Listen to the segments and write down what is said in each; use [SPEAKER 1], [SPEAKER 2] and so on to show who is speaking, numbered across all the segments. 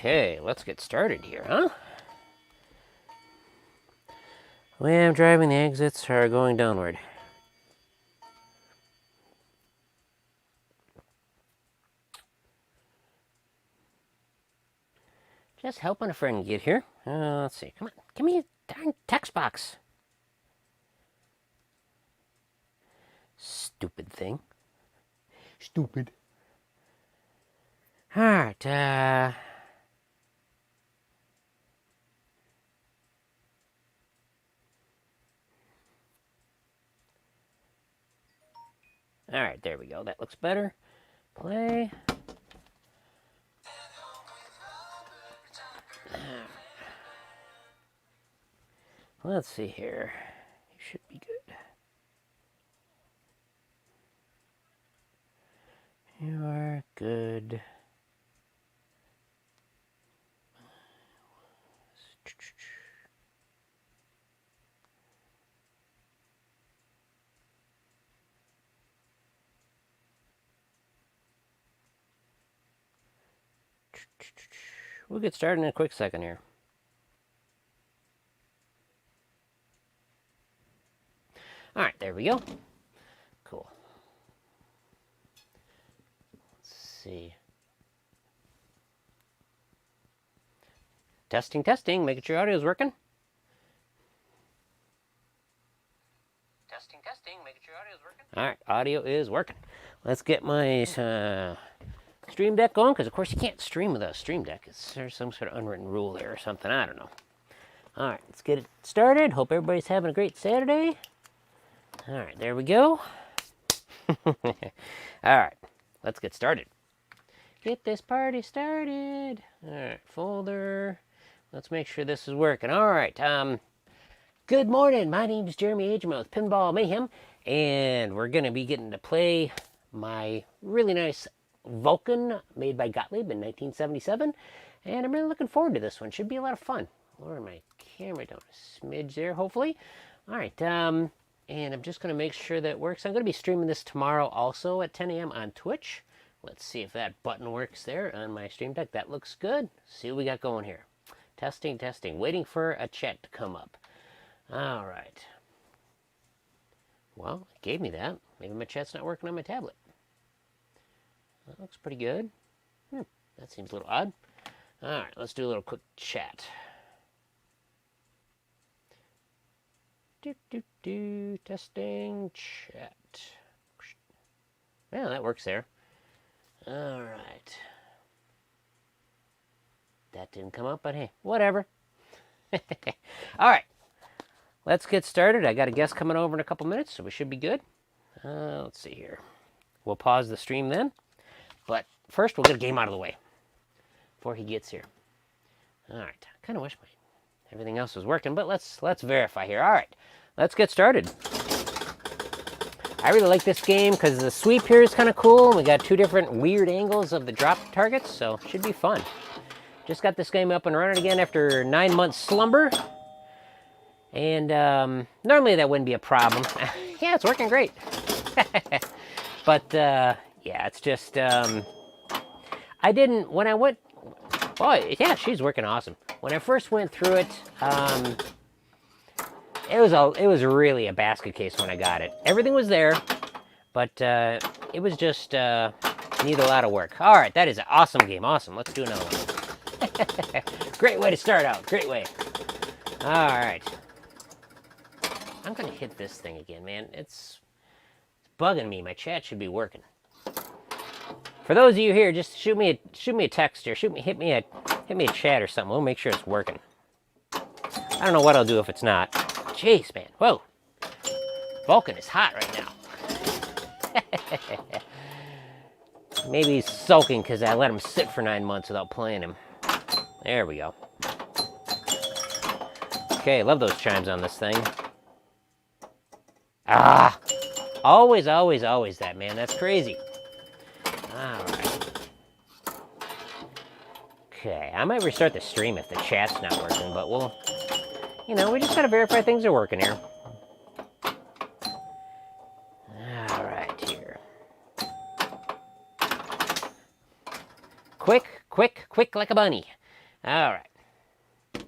[SPEAKER 1] Okay, let's get started here, huh? The way I'm driving, the exits are going downward. Just helping a friend get here. Let's see. Come on, give me a darn text box. Stupid thing. Stupid. All right. All right, there we go. That looks better. Play. Let's see here. You should be good. You are good. We'll get started in a quick second here. All right, there we go. Cool. Let's see. Testing, testing, making sure audio is working. Testing, testing, making sure audio is working. All right, audio is working. Let's get my Stream Deck going, because of course you can't stream with a Stream Deck. There's some sort of unwritten rule there or something, I don't know. All right, let's get it started. Hope everybody's having a great Saturday. All right, there we go. All right, let's get started. Get this party started. All right, folder. Let's make sure this is working. All right, good morning. My name is Jeremy Agema with Pinball Mayhem, and we're going to be getting to play my really nice Vulcan made by Gottlieb in 1977, and I'm really looking forward to this one. Should be a lot of fun. Lower my camera down a smidge there, hopefully. All right, and I'm just going to make sure that works. I'm going to be streaming this tomorrow also at 10 a.m. on Twitch. Let's see if that button works there on my Stream Deck. That looks good. See what we got going here. Testing, testing. Waiting for a chat to come up. All right. Well, it gave me that. Maybe my chat's not working on my tablet. That looks pretty good. That seems a little odd. All right, let's do a little quick chat. Testing chat. Yeah, that works there. All right. That didn't come up, but hey, whatever. All right, let's get started. I got a guest coming over in a couple minutes, so we should be good. Let's see here. We'll pause the stream then. But first, we'll get a game out of the way before he gets here. All right. I kind of wish everything else was working, but let's verify here. All right. Let's get started. I really like this game because the sweep here is kind of cool. We got two different weird angles of the drop targets, so it should be fun. Just got this game up and running again after 9 months slumber. And normally that wouldn't be a problem. Yeah, it's working great. But yeah, it's just, I didn't, when I went, oh, yeah, she's working awesome. When I first went through it, it was really a basket case when I got it. Everything was there, but it was just, needed a lot of work. All right, that is an awesome game, awesome. Let's do another one. Great way to start out, great way. All right. I'm gonna hit this thing again, man. It's bugging me. My chat should be working. For those of you here, just shoot me a text or hit me a chat or something. We'll make sure it's working. I don't know what I'll do if it's not. Jeez, man. Whoa. Vulcan is hot right now. Maybe he's sulking because I let him sit for 9 months without playing him. There we go. Okay, love those chimes on this thing. Ah! Always, always, always that, man. That's crazy. All right. Okay, I might restart the stream if the chat's not working, but we'll, you know, we just gotta verify things are working here. All right, here. Quick, quick, quick like a bunny. All right.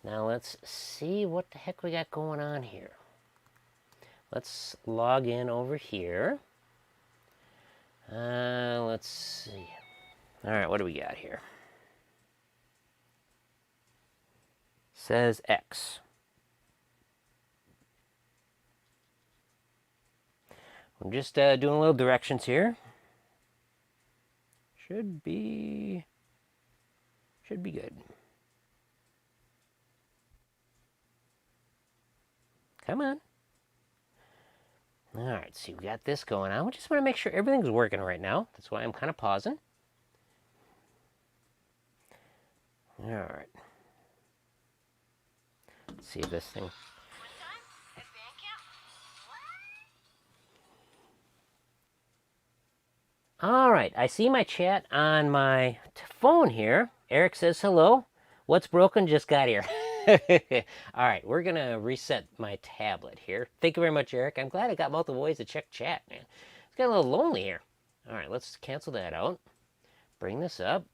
[SPEAKER 1] Now let's see what the heck we got going on here. Let's log in over here. Let's see. All right, what do we got here? Says X. I'm just doing little directions here. Should be good. Come on. All right, see, we got this going on. We just want to make sure everything's working right now. That's why I'm kind of pausing. All right. Let's see if this thing... All right, I see my chat on my phone here. Eric says hello. What's broken? Just got here. All right, we're going to reset my tablet here. Thank you very much, Eric. I'm glad I got multiple ways to check chat, man. It's getting a little lonely here. All right, let's cancel that out. Bring this up.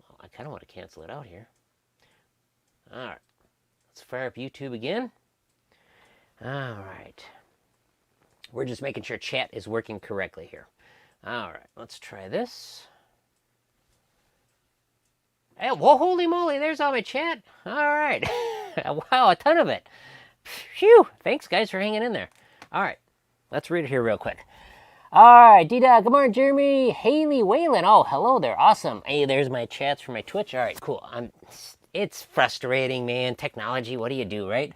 [SPEAKER 1] Well, I kind of want to cancel it out here. All right, let's fire up YouTube again. All right. We're just making sure chat is working correctly here. All right, let's try this. Hey, whoa, holy moly, there's all my chat. All right. Wow, a ton of it. Phew, thanks, guys, for hanging in there. All right, let's read it here real quick. All right, D-Dog, good morning, Jeremy. Haley Whalen, oh, hello there, awesome. Hey, there's my chats for my Twitch. All right, cool. It's frustrating, man. Technology, what do you do, right?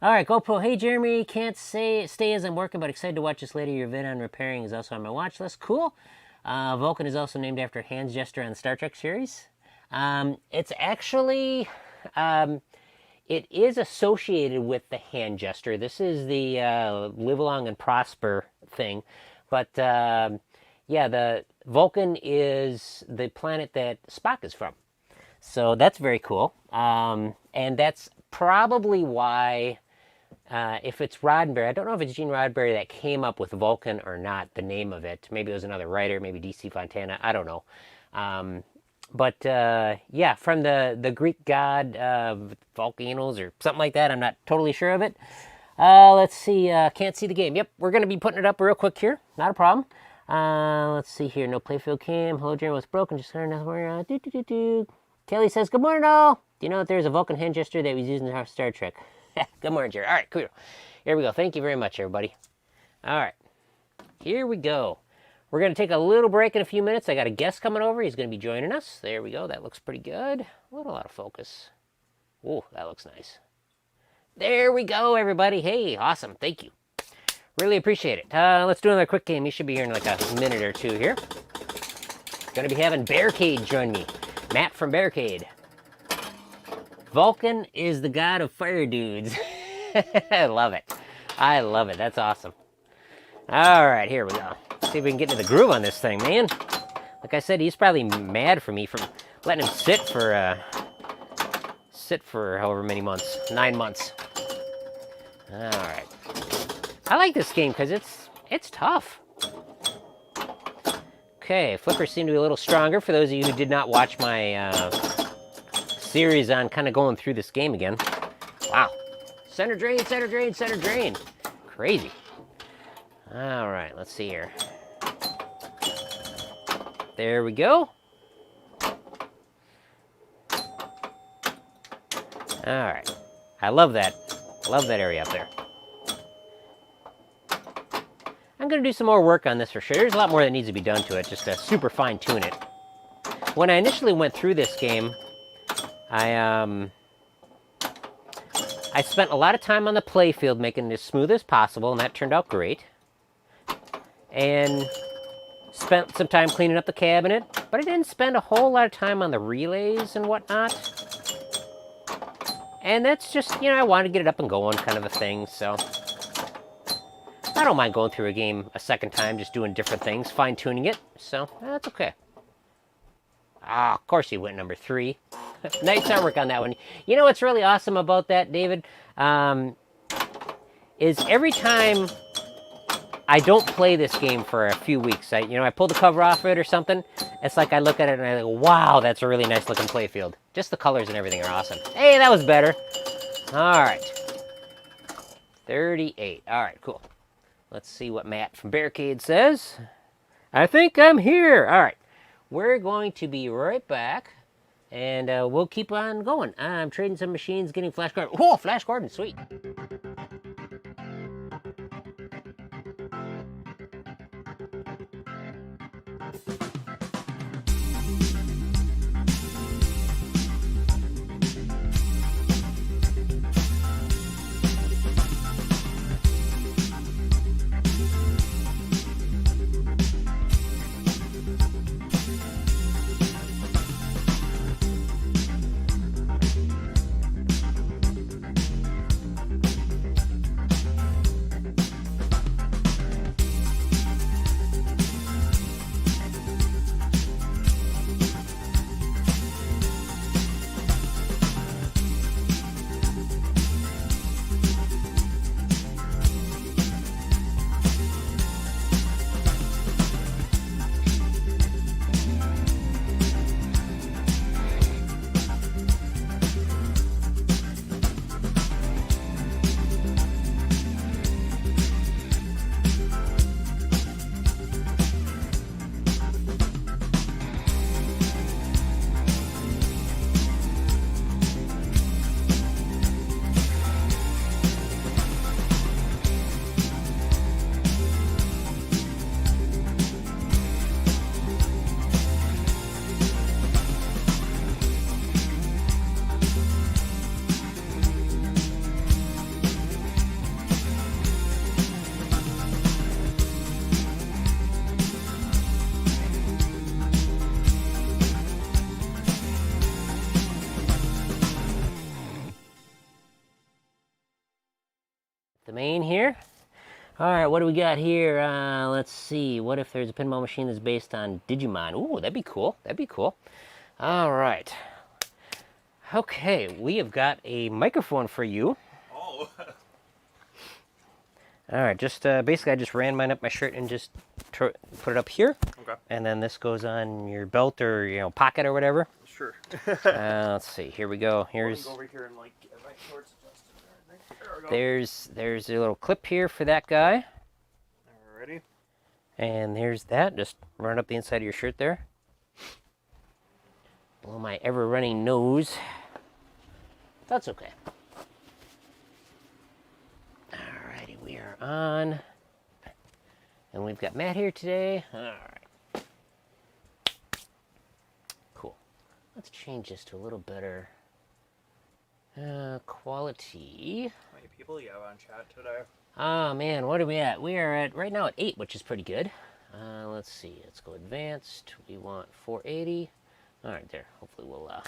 [SPEAKER 1] All right, GoPro. Hey, Jeremy. Can't stay as I'm working, but excited to watch this later. Your vid on repairing is also on my watch list. Cool. Vulcan is also named after hand gesture on the Star Trek series. It's actually, it is associated with the hand gesture. This is the live long and prosper thing. But, yeah, the Vulcan is the planet that Spock is from. So that's very cool. And that's probably why... if it's Roddenberry, I don't know if it's Gene Roddenberry that came up with Vulcan or not, the name of it. Maybe it was another writer, maybe D.C. Fontana, I don't know. Yeah, from the Greek god Volcanoes or something like that. I'm not totally sure of it. Let's see, can't see the game. Yep, we're going to be putting it up real quick here. Not a problem. Let's see here, no playfield cam. Hello, Jeremy, what's broken? Just learned nothing. Kelly says, good morning, all. Do you know that there's a Vulcan hand gesture that was used in Star Trek? Good morning, Jerry. All right, cool. Here we go. Thank you very much, everybody. All right, here we go. We're going to take a little break in a few minutes. I got a guest coming over. He's going to be joining us. There we go. That looks pretty good. A little out of focus. Ooh, that looks nice. There we go, everybody. Hey, awesome. Thank you. Really appreciate it. Let's do another quick game. He should be here in like a minute or two here. Going to be having Barricade join me. Matt from Barricade. Vulcan is the god of fire dudes. I love it. I love it. That's awesome. All right, here we go. Let's see if we can get into the groove on this thing, man. Like I said, he's probably mad for me for letting him sit for however many months. 9 months. All right. I like this game because it's tough. Okay, flippers seem to be a little stronger for those of you who did not watch my series on kind of going through this game again. Wow. Center drain, center drain, center drain. Crazy. All right, let's see here. There we go. All right. I love that. Love that area up there. I'm going to do some more work on this for sure. There's a lot more that needs to be done to it, just to super fine tune it. When I initially went through this game, I spent a lot of time on the playfield making it as smooth as possible, and that turned out great. And spent some time cleaning up the cabinet, but I didn't spend a whole lot of time on the relays and whatnot. And that's just, you know, I wanted to get it up and going kind of a thing, so... I don't mind going through a game a second time, just doing different things, fine-tuning it, so that's okay. Ah, of course he went number 3. Nice artwork on that one. You know what's really awesome about that, David? Is every time I don't play this game for a few weeks. I pull the cover off it or something. It's like I look at it and I go, wow, that's a really nice looking playfield. Just the colors and everything are awesome. Hey, that was better. All right. 38. All right, cool. Let's see what Matt from Barricade says. I think I'm here. All right. We're going to be right back, and we'll keep on going. I'm trading some machines, getting Flash Gordon. Oh, Flash Gordon, sweet. The main here. All right, what do we got here? Let's see. What if there's a pinball machine that's based on Digimon? Ooh, that'd be cool. That'd be cool. All right. Okay, we have got a microphone for you.
[SPEAKER 2] Oh.
[SPEAKER 1] All right, just basically I just ran mine up my shirt and just put it up here.
[SPEAKER 2] Okay.
[SPEAKER 1] And then this goes on your belt or pocket or whatever.
[SPEAKER 2] Sure.
[SPEAKER 1] Let's see. Here we go. Here's.
[SPEAKER 2] Go over here and like get my shorts adjusted. There we go.
[SPEAKER 1] There's a little clip here for that guy.
[SPEAKER 2] Alrighty.
[SPEAKER 1] And here's that. Just run it up the inside of your shirt there. Blow my ever-running nose. That's okay. Alrighty, we are on. And we've got Matt here today. Alright. Cool. Let's change this to a little better quality.
[SPEAKER 2] How many people you have on chat today?
[SPEAKER 1] Oh man, what are we at? We are at right now at 8, which is pretty good. Let's see. Let's go advanced. We want 480. All right, there. Hopefully we'll. All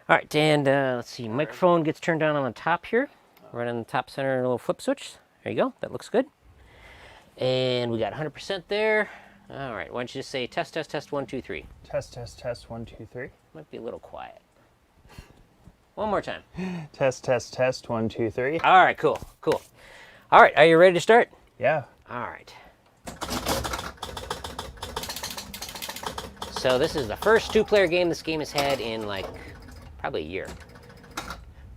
[SPEAKER 1] right, and let's see. Microphone gets turned on the top here, right on the top center, a little flip switch. There you go. That looks good. And we got 100% there. All right. Why don't you just say test, test, test, 1, 2, 3.
[SPEAKER 2] Test, test, test, 1, 2, 3.
[SPEAKER 1] Might be a little quiet. One more time.
[SPEAKER 2] Test, test, test, 1, 2, 3.
[SPEAKER 1] All right. Cool. Cool. All right. Are you ready to start?
[SPEAKER 2] Yeah.
[SPEAKER 1] All right. So this is the first 2-player game this game has had in like probably a year.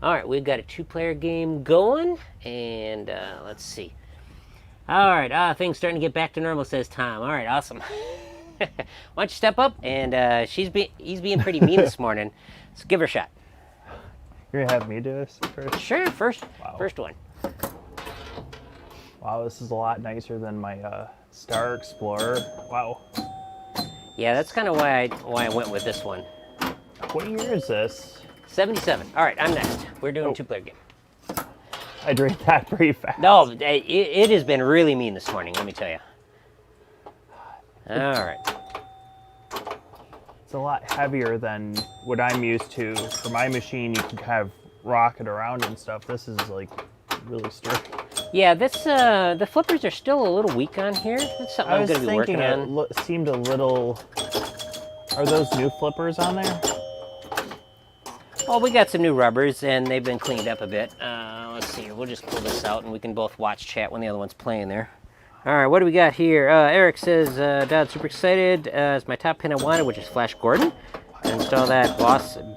[SPEAKER 1] All right, we've got a 2-player game going, and let's see. All right, things starting to get back to normal, says Tom. All right, awesome. Why don't you step up? And he's being pretty mean this morning, so give her a shot.
[SPEAKER 2] You're gonna have me do this first?
[SPEAKER 1] Sure, first one.
[SPEAKER 2] Wow, this is a lot nicer than my Star Explorer. Wow.
[SPEAKER 1] Yeah, that's kind of why I went with this one.
[SPEAKER 2] What year is this?
[SPEAKER 1] 77. All right, I'm next. We're doing a 2-player game.
[SPEAKER 2] I drank that pretty fast.
[SPEAKER 1] No, it has been really mean this morning, let me tell you. All right.
[SPEAKER 2] It's a lot heavier than what I'm used to. For my machine, you can kind of rock it around and stuff. This is like really sturdy.
[SPEAKER 1] Yeah, this the flippers are still a little weak on here. That's something I'm going to be working on.
[SPEAKER 2] It seemed a little. Are those new flippers on there?
[SPEAKER 1] Well, we got some new rubbers, and they've been cleaned up a bit. Let's see here. We'll just pull this out, and we can both watch chat when the other one's playing there. All right, what do we got here? Eric says, Dad, super excited. It's my top pin I wanted, which is Flash Gordon. Install that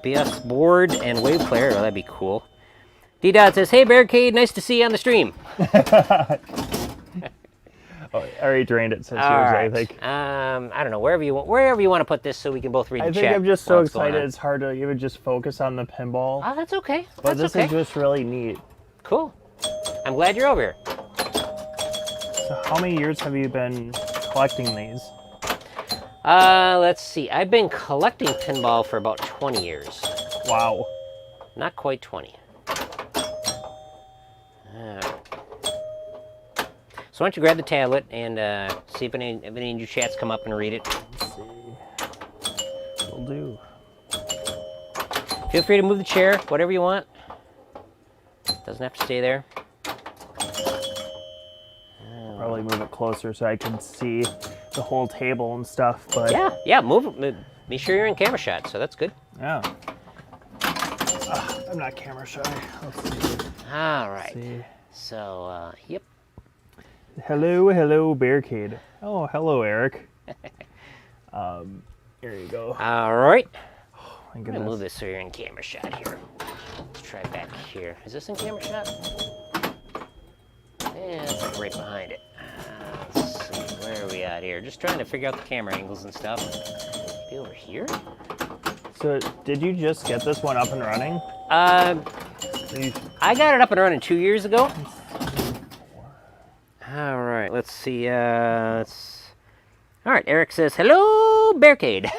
[SPEAKER 1] BS board and wave player. Oh, that'd be cool. D-Dot says, hey, Barricade, nice to see you on the stream.
[SPEAKER 2] Oh, I already drained it since yours,
[SPEAKER 1] Right.
[SPEAKER 2] I think.
[SPEAKER 1] I don't know, wherever you want to put this so we can both read the chat.
[SPEAKER 2] I think I'm just so excited. It's hard to even just focus on the pinball.
[SPEAKER 1] Oh, that's okay.
[SPEAKER 2] But this is just really neat.
[SPEAKER 1] Cool. I'm glad you're over here.
[SPEAKER 2] So how many years have you been collecting these?
[SPEAKER 1] Let's see. I've been collecting pinball for about 20 years.
[SPEAKER 2] Wow.
[SPEAKER 1] Not quite 20. So why don't you grab the tablet and see if any of your chats come up and read it.
[SPEAKER 2] Let's see. Will do.
[SPEAKER 1] Feel free to move the chair, whatever you want. Doesn't have to stay there.
[SPEAKER 2] Probably move it closer so I can see the whole table and stuff. But
[SPEAKER 1] yeah, move it. Be sure you're in camera shot, so that's good.
[SPEAKER 2] Yeah. I'm not camera shy. Let's see.
[SPEAKER 1] All right.
[SPEAKER 2] See.
[SPEAKER 1] So, yep.
[SPEAKER 2] Hello, Barricade. Oh, hello, Eric. Here you go.
[SPEAKER 1] All right.
[SPEAKER 2] Oh, my
[SPEAKER 1] I'm
[SPEAKER 2] goodness.
[SPEAKER 1] gonna move this so you're in camera shot here. Let's try back here. Is this in camera shot? Yeah, it's like right behind it. Let's see, where are we at here? Just trying to figure out the camera angles and stuff. Maybe over here?
[SPEAKER 2] So, did you just get this one up and running?
[SPEAKER 1] I got it up and running 2 years ago. All right, let's see. All right, Eric says, hello, Barricade.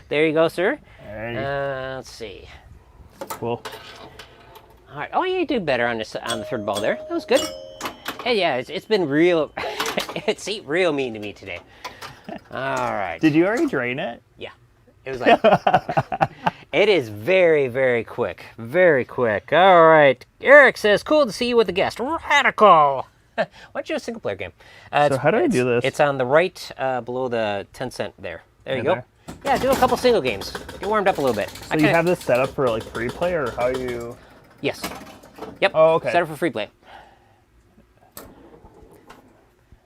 [SPEAKER 1] There you go, sir. Let's see.
[SPEAKER 2] Cool.
[SPEAKER 1] All right. Oh, you did better on the third ball there. That was good. Hey, yeah, it's been real. It's real mean to me today. All right.
[SPEAKER 2] Did you already drain it?
[SPEAKER 1] Yeah. It was like. It is very, very quick. Very quick. All right. Eric says, cool to see you with a guest. Radical. Why don't you do a single player game?
[SPEAKER 2] So how do I do this?
[SPEAKER 1] It's on the right below the 10-cent there. There you go.
[SPEAKER 2] There?
[SPEAKER 1] Yeah, do a couple single games. Get warmed up a little bit.
[SPEAKER 2] So you have this set up for like free play, or how you?
[SPEAKER 1] Yes. Yep.
[SPEAKER 2] Oh, okay.
[SPEAKER 1] Set up for free play.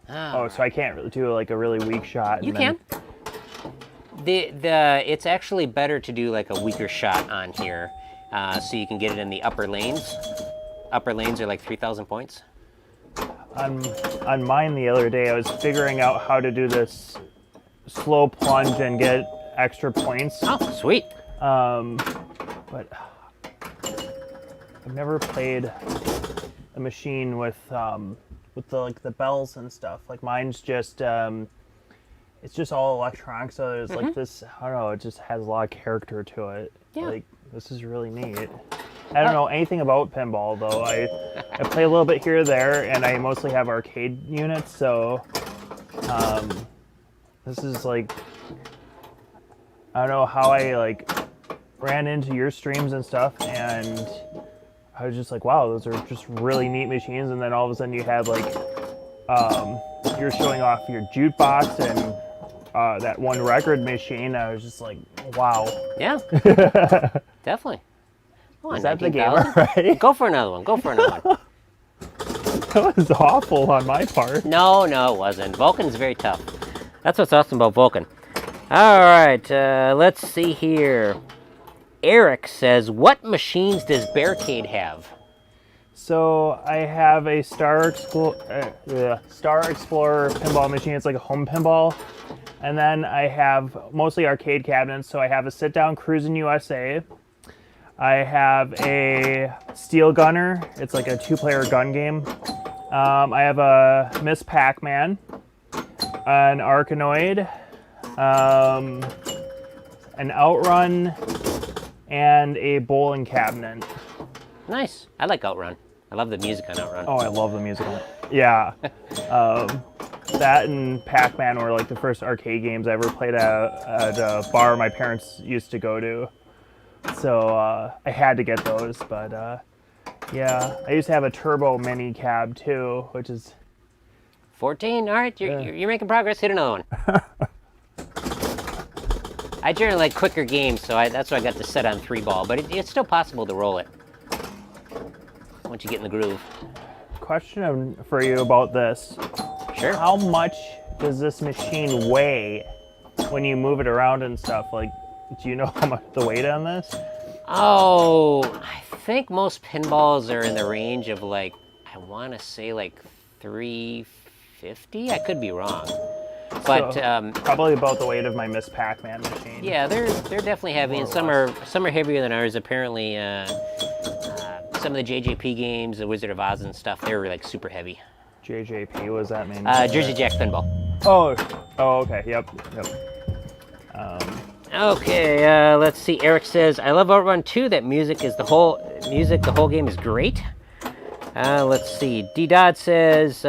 [SPEAKER 2] Oh, so I can't really do like a really weak shot.
[SPEAKER 1] You can. It's actually better to do like a weaker shot on here, so you can get it in the upper lanes. Upper lanes are like 3,000 points.
[SPEAKER 2] On mine the other day, I was figuring out how to do this slow plunge and get extra points.
[SPEAKER 1] Oh, sweet.
[SPEAKER 2] But I've never played a machine with the bells and stuff. Like mine's just it's just all electronic, so there's like this, I don't know, it just has a lot of character to it.
[SPEAKER 1] Yeah.
[SPEAKER 2] Like, this is really neat. I don't know anything about pinball, though. I play a little bit here or there, and I mostly have arcade units, so this is like, I don't know how I like ran into your streams and stuff, and I was just like, wow, those are just really neat machines, and then all of a sudden you had like, you're showing off your jukebox and that one record machine. I was just like, wow.
[SPEAKER 1] Yeah. Definitely.
[SPEAKER 2] Is that the game already?
[SPEAKER 1] Go for another one. Go for another one.
[SPEAKER 2] That was awful on my part.
[SPEAKER 1] No, it wasn't. Vulcan's very tough. That's what's awesome about Vulcan. All right, let's see here. Eric says, what machines does Barricade have?
[SPEAKER 2] So I have a Star Explorer pinball machine. It's like a home pinball. And then I have mostly arcade cabinets. So I have a sit-down Cruisin' USA. I have a Steel Gunner. It's like a 2-player gun game. I have a Miss Pac-Man, an Arkanoid, an Outrun, and a bowling cabinet.
[SPEAKER 1] Nice. I like Outrun. I love the music on Outrun.
[SPEAKER 2] Oh, I love the music on it. Yeah. That and Pac-Man were like the first arcade games I ever played at a bar my parents used to go to. So I had to get those, but yeah. I used to have a Turbo Mini Cab too, which is...
[SPEAKER 1] 14? All right, you're making progress. Hit another one. I generally like quicker games, so that's why I got the set on 3-ball, but it's still possible to roll it once you get in the groove.
[SPEAKER 2] question for you about this.
[SPEAKER 1] Sure.
[SPEAKER 2] How much does this machine weigh when you move it around and stuff? Like, do you know how much the weight on this?
[SPEAKER 1] Oh, I think most pinballs are in the range of like, I want to say like 350. I could be wrong. But
[SPEAKER 2] So, probably about the weight of my Miss Pac-Man machine.
[SPEAKER 1] yeah, they're definitely heavy, and some are heavier than ours. Apparently, some of the JJP games, the Wizard of Oz and stuff, they were like super heavy.
[SPEAKER 2] JJP, what does that mean?
[SPEAKER 1] Jersey Jack Pinball.
[SPEAKER 2] Oh, okay, yep.
[SPEAKER 1] Okay, let's see. Eric says, "I love Outrun 2. That music is the whole game is great." Let's see. D Dodd says,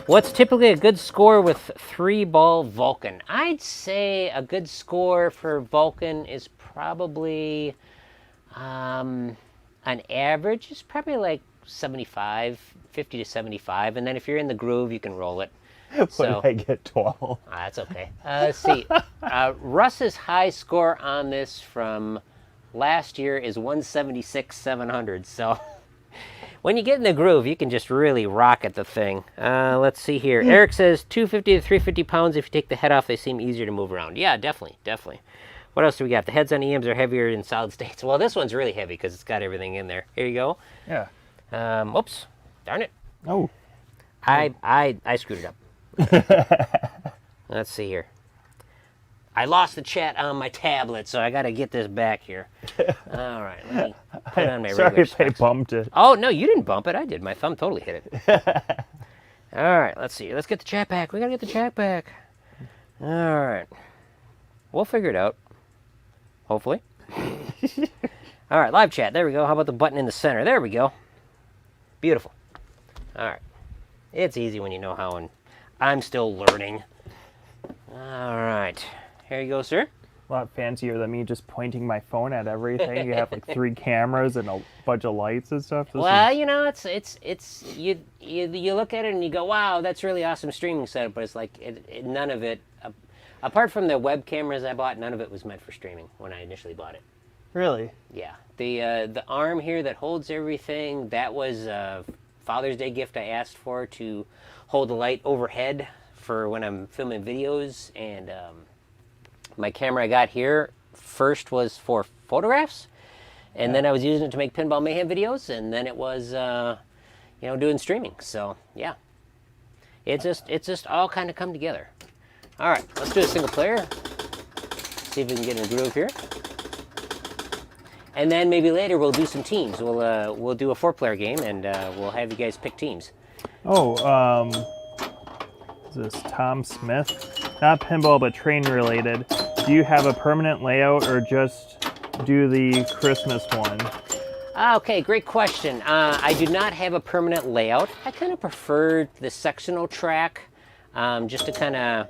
[SPEAKER 1] "What's typically a good score with 3-ball Vulcan?" I'd say a good score for Vulcan is probably, on average, is probably like 75, 50 to 75, and then if you're in the groove, you can roll it.
[SPEAKER 2] What did I get, 12?
[SPEAKER 1] That's okay. Let's see. Russ's high score on this from last year is 176,700. So when you get in the groove, you can just really rock at the thing. Let's see here. Eric says 250 to 350 pounds. If you take the head off, they seem easier to move around. Yeah, definitely. What else do we got? The heads on EMs are heavier in solid states. Well, this one's really heavy because it's got everything in there. Here you go.
[SPEAKER 2] Yeah.
[SPEAKER 1] Oops. Darn it.
[SPEAKER 2] Oh.
[SPEAKER 1] I screwed it up. Let's see here. I lost the chat on my tablet, so I got to get this back here. All right, let me put on my regular
[SPEAKER 2] Sorry if I
[SPEAKER 1] specs.
[SPEAKER 2] bumped it.
[SPEAKER 1] Oh, no, you didn't bump it. I did. My thumb totally hit it. All right, let's see. Let's get the chat back. We got to get the chat back. All right. We'll figure it out. Hopefully. All right, live chat. There we go. How about the button in the center? There we go. Beautiful. All right. It's easy when you know how, and I'm still learning. All right. Here you go, sir.
[SPEAKER 2] A lot fancier than me just pointing my phone at everything. You have like 3 cameras and a bunch of lights and stuff.
[SPEAKER 1] Well, you know, it's you look at it and you go, wow, that's really awesome streaming setup, but it's like none of it, apart from the web cameras I bought, none of it was meant for streaming when I initially bought it.
[SPEAKER 2] Really?
[SPEAKER 1] Yeah. The arm here that holds everything, that was a Father's Day gift I asked for to hold the light overhead for when I'm filming videos, and my camera I got here first was for photographs, and then I was using it to make Pinball Mayhem videos, and then it was doing streaming. So yeah, it's just all kind of come together. All right, let's do a single player. See if we can get in a groove here, and then maybe later we'll do some teams. We'll do a 4-player game, and we'll have you guys pick teams.
[SPEAKER 2] Oh, is this Tom Smith? Not pinball, but train related. Do you have a permanent layout or just do the Christmas one?
[SPEAKER 1] Okay, great question. I do not have a permanent layout. I kind of prefer the sectional track, just to kind of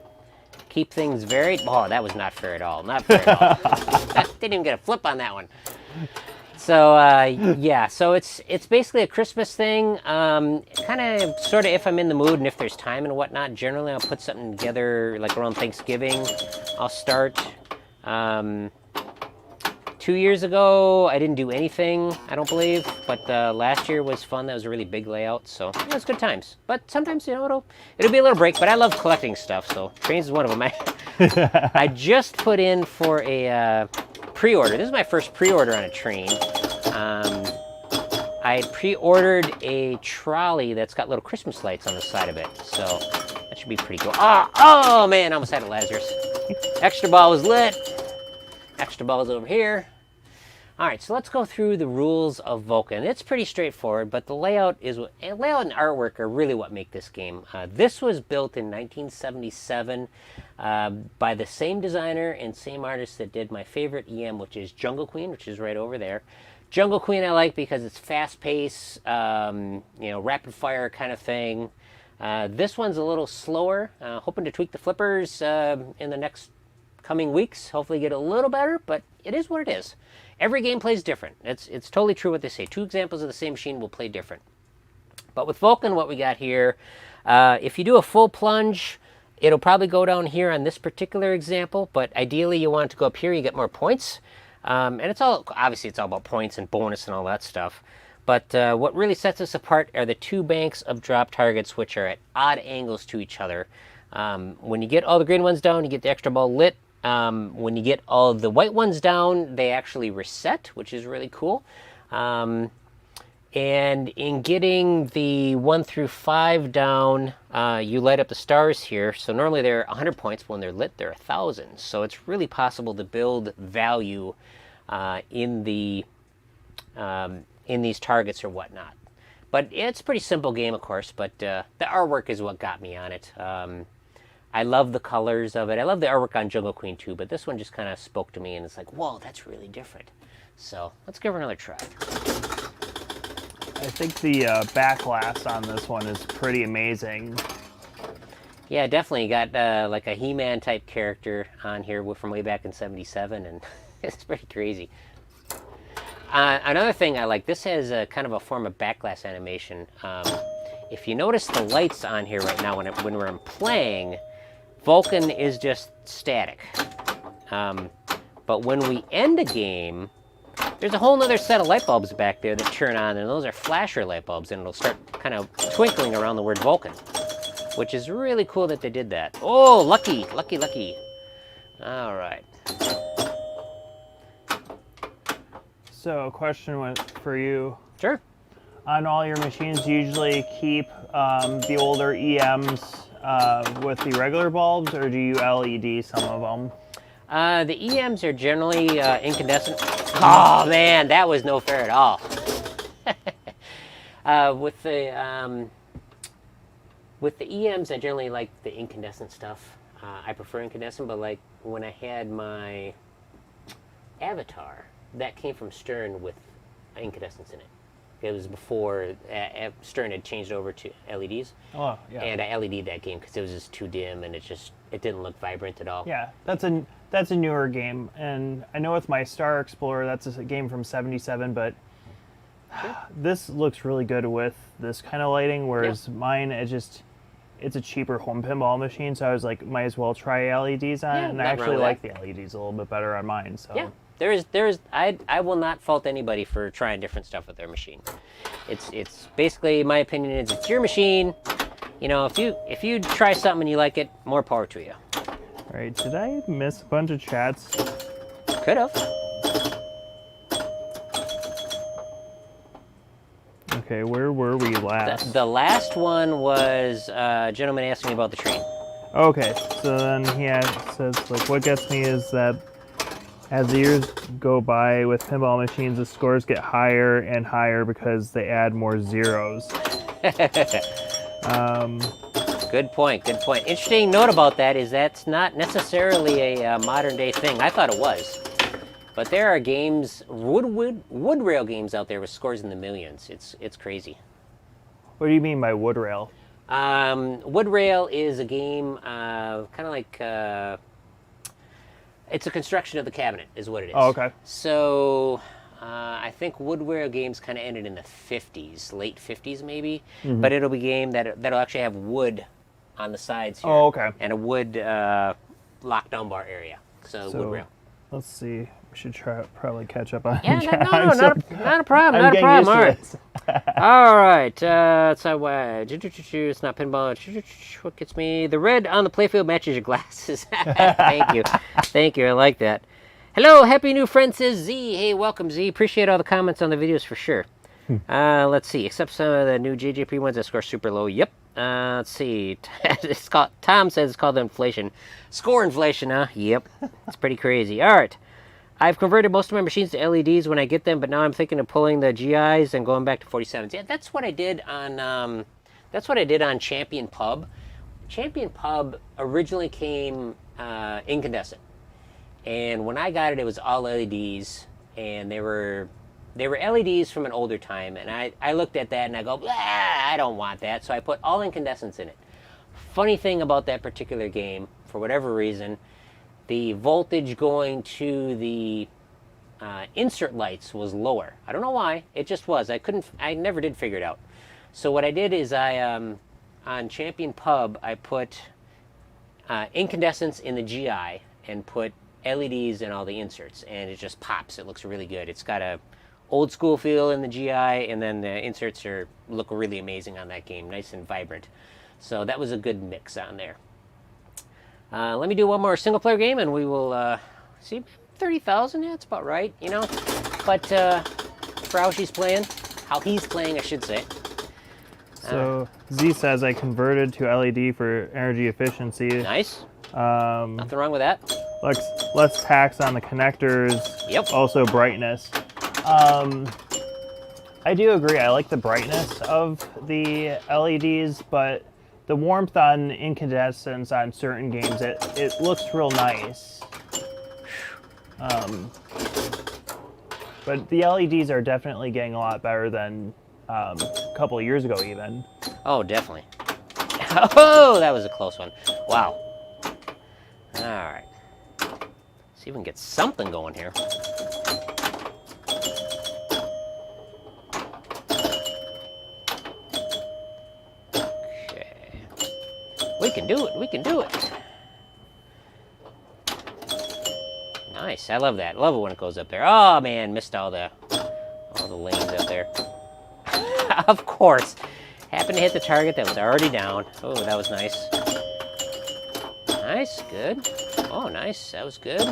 [SPEAKER 1] keep things varied. Oh, that was not fair at all. Not fair at all. Didn't even get a flip on that one. So yeah, so it's basically a Christmas thing. Kind of, sort of, if I'm in the mood and if there's time and whatnot. Generally, I'll put something together like around Thanksgiving. I'll start. 2 years ago, I didn't do anything, I don't believe. But last year was fun. That was a really big layout, so yeah, it's good times. But sometimes, it'll be a little break. But I love collecting stuff, so trains is one of them. I just put in for a pre-order. This is my first pre-order on a train. I pre-ordered a trolley that's got little Christmas lights on the side of it, so that should be pretty cool. Oh man, I almost had it, Lazarus. Extra ball was lit. Extra ball is over here. All right, so let's go through the rules of Vulcan. It's pretty straightforward, but the layout and artwork are really what make this game. This was built in 1977 by the same designer and same artist that did my favorite EM, which is Jungle Queen, which is right over there. Jungle Queen I like because it's fast-paced, rapid fire kind of thing. This one's a little slower. Hoping to tweak the flippers in the next coming weeks. Hopefully get a little better, but it is what it is. Every game plays different. It's totally true what they say. 2 examples of the same machine will play different. But with Vulcan, what we got here, if you do a full plunge, it'll probably go down here on this particular example, but ideally you want it to go up here, you get more points. And obviously it's all about points and bonus and all that stuff. But what really sets us apart are the two banks of drop targets, which are at odd angles to each other. When you get all the green ones down, you get the extra ball lit. When you get all the white ones down, they actually reset, which is really cool. And in getting the 1 through 5 down, you light up the stars here. So normally they're 100 points, but when they're lit, they're 1,000. So it's really possible to build value in these targets or whatnot. But it's a pretty simple game, of course, but the artwork is what got me on it. I love the colors of it. I love the artwork on Jungle Queen too, but this one just kind of spoke to me, and it's like, whoa, that's really different. So let's give her another try.
[SPEAKER 2] I think the backlash on this one is pretty amazing.
[SPEAKER 1] Yeah, definitely. You got like a He-Man type character on here from way back in '77, and it's pretty crazy. Another thing I like, this has a kind of a form of backlash animation. If you notice the lights on here right now when we're playing, Vulcan is just static. But when we end a game, there's a whole other set of light bulbs back there that turn on, and those are flasher light bulbs, and it'll start kind of twinkling around the word Vulcan, which is really cool that they did that. Oh, lucky, lucky, lucky. All right.
[SPEAKER 2] So, a question for you.
[SPEAKER 1] Sure.
[SPEAKER 2] On all your machines, do you usually keep the older EMs with the regular bulbs, or do you LED some of them?
[SPEAKER 1] The EMs are generally incandescent. Oh man, that was no fair at all. With the EMs, I generally like the incandescent stuff. I prefer incandescent, but like when I had my Avatar, that came from Stern with incandescence in it. It was before Stern had changed over to LEDs. Oh, yeah. And I LED'd that game because it was just too dim, and it didn't look vibrant at all.
[SPEAKER 2] Yeah, that's a newer game, and I know with my Star Explorer, that's a game from '77, but sure. This looks really good with this kind of lighting, whereas mine, it's a cheaper home pinball machine, so I was like, might as well try LEDs on it, and I actually like the LEDs a little bit better on mine. So
[SPEAKER 1] yeah. I will not fault anybody for trying different stuff with their machine. It's basically, my opinion is, it's your machine. You know, if you try something and you like it, more power to you.
[SPEAKER 2] All right, did I miss a bunch of chats?
[SPEAKER 1] Could have.
[SPEAKER 2] Okay, where were we last?
[SPEAKER 1] The last one was a gentleman asking me about the train.
[SPEAKER 2] Okay, so then he says, like, what gets me is that as the years go by with pinball machines, the scores get higher and higher because they add more zeros.
[SPEAKER 1] Good point, good point. Interesting note about that is that's not necessarily a modern day thing. I thought it was. But there are games, wood rail games out there with scores in the millions. It's crazy.
[SPEAKER 2] What do you mean by wood rail?
[SPEAKER 1] Wood rail is a game kind of like... it's a construction of the cabinet, is what it is.
[SPEAKER 2] Oh, okay.
[SPEAKER 1] So, I think wood rail games kind of ended in the 50s, late 50s maybe. Mm-hmm. But it'll be a game that'll actually have wood on the sides here.
[SPEAKER 2] Oh, okay.
[SPEAKER 1] And a wood lockdown bar area. So wood rail.
[SPEAKER 2] Let's see. We should probably catch up on.
[SPEAKER 1] Yeah, not a problem. Not a problem. All right. All right. So it's not pinball. What gets me? The red on the playfield matches your glasses. Thank you. Thank you. I like that. Hello, happy new friend, says Z. Hey, welcome, Z. Appreciate all the comments on the videos for sure. Let's see. Except some of the new JJP ones that score super low. Yep. Let's see. Tom says it's called inflation. Score inflation, huh? Yep. It's pretty crazy. All right. I've converted most of my machines to LEDs when I get them, but now I'm thinking of pulling the GIs and going back to 47s. Yeah, that's what I did on. That's what I did on Champion Pub. Champion Pub originally came incandescent, and when I got it, it was all LEDs, and they were LEDs from an older time. And I looked at that and I go, I don't want that. So I put all incandescents in it. Funny thing about that particular game, for whatever reason, the voltage going to the insert lights was lower. I don't know why. It just was. I never did figure it out. So what I did is on Champion Pub, I put incandescents in the GI and put LEDs in all the inserts, and it just pops. It looks really good. It's got a old school feel in the GI, and then the inserts look really amazing on that game, nice and vibrant. So that was a good mix on there. Let me do one more single player game, and we will see 30,000. Yeah, that's about right, you know. But for how he's playing, I should say.
[SPEAKER 2] So Z says I converted to LED for energy efficiency.
[SPEAKER 1] Nice. Nothing wrong with that.
[SPEAKER 2] Less tax on the connectors.
[SPEAKER 1] Yep.
[SPEAKER 2] Also brightness. I do agree. I like the brightness of the LEDs, but the warmth on incandescence on certain games, it looks real nice. But the LEDs are definitely getting a lot better than a couple of years ago even.
[SPEAKER 1] Oh, definitely. Oh, that was a close one. Wow. All right. See if we can get something going here. Okay. We can do it. We can do it. Nice. I love that. Love it when it goes up there. Oh man, missed all the lanes up there. Of course. Happened to hit the target that was already down. Oh, that was nice. Nice, good. Oh, nice, that was good.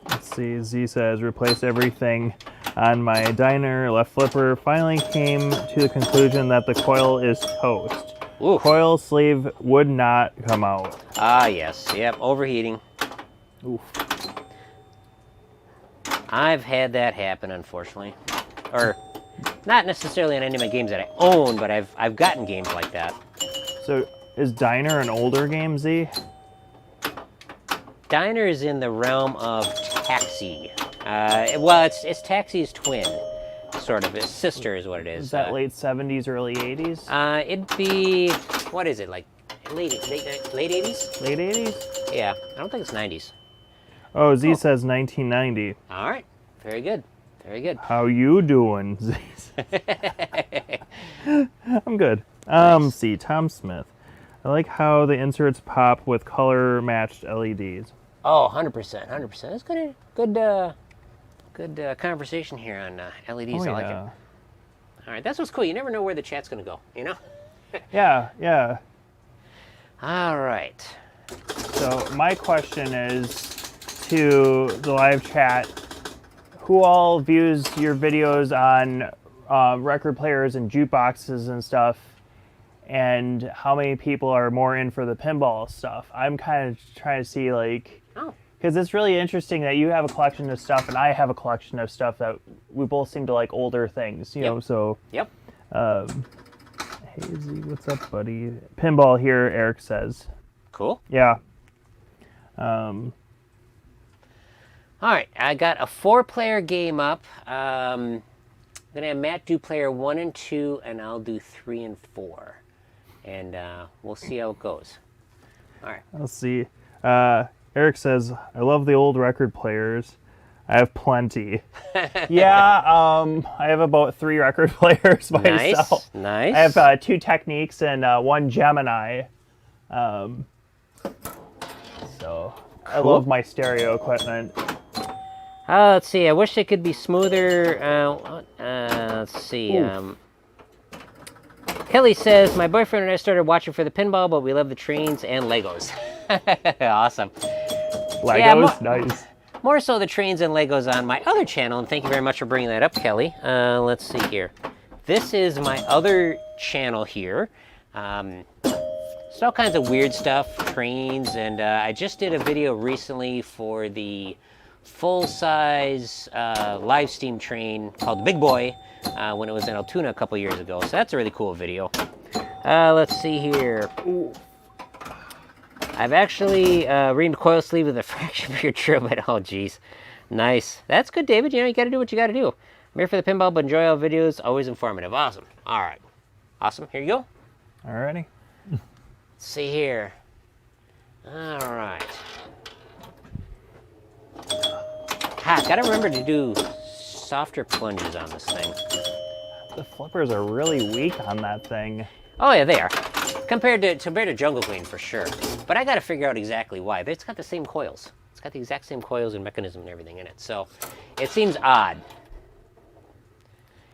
[SPEAKER 2] Let's see, Z says, replaced everything on my diner. Left flipper finally came to the conclusion that the coil is toast.
[SPEAKER 1] Ooh.
[SPEAKER 2] Coil sleeve would not come out.
[SPEAKER 1] Ah, yes, yep, overheating.
[SPEAKER 2] Oof.
[SPEAKER 1] I've had that happen, unfortunately. Or, not necessarily on any of my games that I own, but I've gotten games like that.
[SPEAKER 2] So, is Diner an older game, Z?
[SPEAKER 1] Diner is in the realm of Taxi. Well, it's Taxi's twin, sort of. His sister is what it is.
[SPEAKER 2] Is that late 70s, early 80s?
[SPEAKER 1] It'd be, what is it, like late 80s?
[SPEAKER 2] Late 80s?
[SPEAKER 1] Yeah, I don't think it's 90s.
[SPEAKER 2] Oh, Z says 1990.
[SPEAKER 1] All right, very good, very good.
[SPEAKER 2] How you doing, Z? I'm good.
[SPEAKER 1] Nice.
[SPEAKER 2] See, Tom Smith. I like how the inserts pop with color-matched LEDs.
[SPEAKER 1] Oh, 100%, 100%. That's good conversation here on LEDs.
[SPEAKER 2] Oh,
[SPEAKER 1] I like it.
[SPEAKER 2] yeah.
[SPEAKER 1] All right, that's what's cool. You never know where the chat's going to go, you know?
[SPEAKER 2] Yeah.
[SPEAKER 1] All right.
[SPEAKER 2] So my question is to the live chat, who all views your videos on record players and jukeboxes and stuff, and how many people are more in for the pinball stuff? I'm kind of trying to see, like, because it's really interesting that you have a collection of stuff and I have a collection of stuff that we both seem to like older things, you know, so.
[SPEAKER 1] Yep.
[SPEAKER 2] Hazy, what's up, buddy? Pinball here, Eric says.
[SPEAKER 1] Cool.
[SPEAKER 2] Yeah.
[SPEAKER 1] All right, I got a 4-player game up. I'm gonna have Matt do player 1 and 2, and I'll do 3 and 4, and we'll see how it goes. All right.
[SPEAKER 2] Let's see. Eric says, I love the old record players. I have plenty. Yeah, I have about 3 record players myself.
[SPEAKER 1] Nice.
[SPEAKER 2] I have 2 Techniques and 1 Gemini. So I love my stereo equipment.
[SPEAKER 1] Let's see. I wish it could be smoother. Let's see. Kelly says, my boyfriend and I started watching for the pinball, but we love the trains and Legos. Awesome.
[SPEAKER 2] Legos?
[SPEAKER 1] Yeah,
[SPEAKER 2] Nice.
[SPEAKER 1] More so the trains and Legos on my other channel, and thank you very much for bringing that up, Kelly. Let's see here. This is my other channel here. It's all kinds of weird stuff, trains, and I just did a video recently for the full-size live steam train called the Big Boy when it was in Altoona a couple years ago. So that's a really cool video. Let's see here. Ooh. I've actually reamed coil sleeve with a fraction of your tribute. Oh, geez. Nice. That's good, David. You know, you got to do what you got to do. I'm here for the pinball, but enjoy all videos. Always informative. Awesome. All right. Awesome. Here you go.
[SPEAKER 2] Alrighty.
[SPEAKER 1] Let's see here. All right. Gotta remember to do softer plunges on this thing.
[SPEAKER 2] The flippers are really weak on that thing.
[SPEAKER 1] Oh yeah, they are. Compared to Jungle Queen for sure. But I gotta figure out exactly why. It's got the same coils. It's got the exact same coils and mechanism and everything in it. So it seems odd.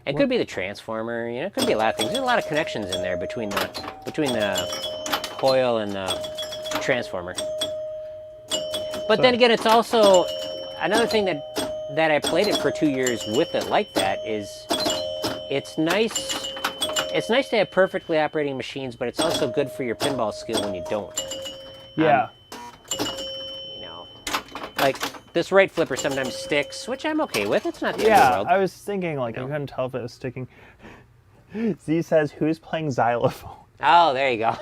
[SPEAKER 1] It could be the transformer. You know, it could be a lot of things. There's a lot of connections in there between the coil and the transformer. But then again, it's also another thing that I played it for 2 years with it like that is it's nice. It's nice to have perfectly operating machines, but it's also good for your pinball skill when you don't.
[SPEAKER 2] Yeah.
[SPEAKER 1] You know, like this right flipper sometimes sticks, which I'm okay with. It's not the end of the
[SPEAKER 2] Yeah,
[SPEAKER 1] world.
[SPEAKER 2] I was thinking, like, I couldn't tell if it was sticking. Z says, who's playing xylophone?
[SPEAKER 1] Oh, there you go.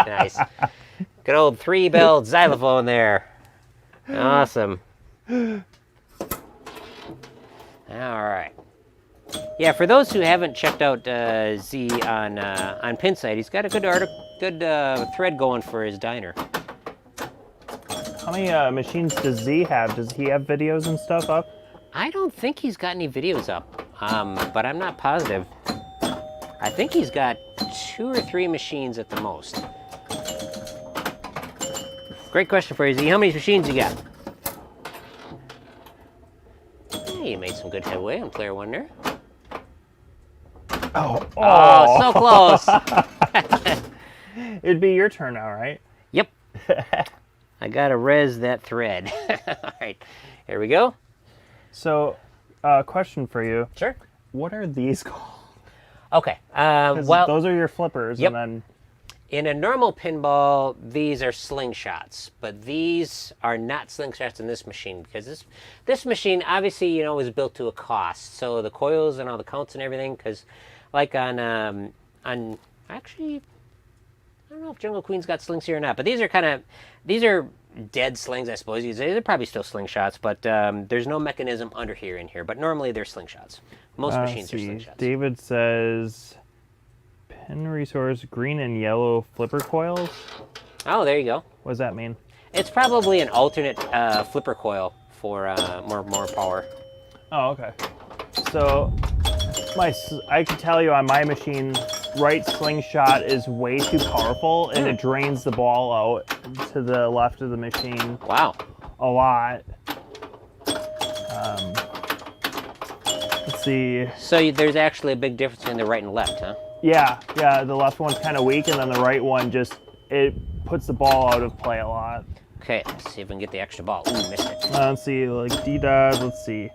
[SPEAKER 1] Nice. Good old 3-bell xylophone there. Awesome. All right. Yeah, for those who haven't checked out Z on Pinside, he's got a good thread going for his diner.
[SPEAKER 2] How many machines does Z have? Does he have videos and stuff up?
[SPEAKER 1] I don't think he's got any videos up, but I'm not positive. I think he's got 2 or 3 machines at the most. Great question for you, Z. How many machines you got? Hey, you made some good headway on player 1 there. Oh, so close.
[SPEAKER 2] It'd be your turn now, right?
[SPEAKER 1] Yep. I gotta res that thread. All right, here we go.
[SPEAKER 2] So, question for you.
[SPEAKER 1] Sure.
[SPEAKER 2] What are these called?
[SPEAKER 1] Okay.
[SPEAKER 2] 'Cause
[SPEAKER 1] Well,
[SPEAKER 2] those are your flippers,
[SPEAKER 1] Yep.
[SPEAKER 2] and then
[SPEAKER 1] in a normal pinball, these are slingshots, but these are not slingshots in this machine because this machine obviously, you know, was built to a cost. So the coils and all the counts and everything, because like on actually, I don't know if Jungle Queen's got slings here or not, but these are dead slings, I suppose. They're probably still slingshots, but there's no mechanism under here in here. But normally they're slingshots. Most machines are slingshots.
[SPEAKER 2] David says, pin resource, green and yellow flipper coils.
[SPEAKER 1] Oh, there you go.
[SPEAKER 2] What does that mean?
[SPEAKER 1] It's probably an alternate flipper coil for more power.
[SPEAKER 2] Oh, okay. So, I can tell you on my machine, right slingshot is way too powerful, and it drains the ball out to the left of the machine.
[SPEAKER 1] Wow.
[SPEAKER 2] A lot. Let's see.
[SPEAKER 1] So there's actually a big difference between the right and left, huh?
[SPEAKER 2] Yeah, the left one's kind of weak, and then the right one it puts the ball out of play a lot.
[SPEAKER 1] Okay, let's see if we can get the extra ball. Ooh, missed it.
[SPEAKER 2] Let's see, like D-Dot, let's see.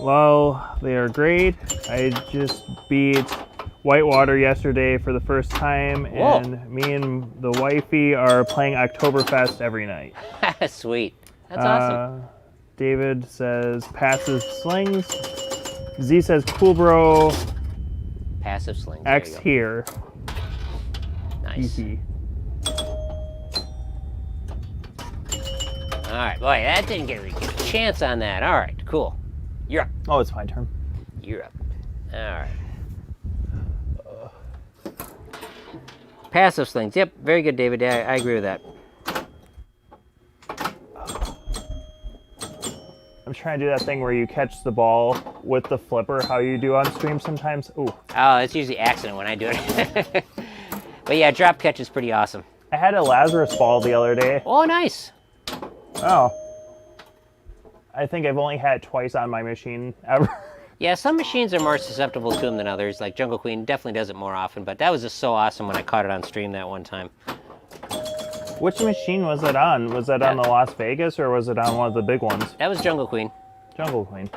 [SPEAKER 2] Well, they are great. I just beat Whitewater yesterday for the first time, and me and the wifey are playing Oktoberfest every night.
[SPEAKER 1] Sweet. That's awesome.
[SPEAKER 2] David says passive slings. Z says cool bro.
[SPEAKER 1] Passive slings.
[SPEAKER 2] X here.
[SPEAKER 1] Nice.
[SPEAKER 2] Easy.
[SPEAKER 1] All right, boy, that didn't get a chance on that. All right, cool. You're up.
[SPEAKER 2] Oh, it's my turn.
[SPEAKER 1] You're up. All right. Passive slings. Yep, very good, David. Yeah, I agree with that.
[SPEAKER 2] I'm trying to do that thing where you catch the ball with the flipper, how you do on stream sometimes. Ooh.
[SPEAKER 1] Oh, it's usually accident when I do it. But yeah, drop catch is pretty awesome.
[SPEAKER 2] I had a Lazarus ball the other day.
[SPEAKER 1] Oh, nice.
[SPEAKER 2] Oh. I think I've only had it twice on my machine ever.
[SPEAKER 1] Yeah, some machines are more susceptible to them than others. Like Jungle Queen definitely does it more often, but that was just so awesome when I caught it on stream that one time.
[SPEAKER 2] Which machine was it on? Was that on the Las Vegas, or was it on one of the big ones?
[SPEAKER 1] That was Jungle Queen.
[SPEAKER 2] Jungle Queen.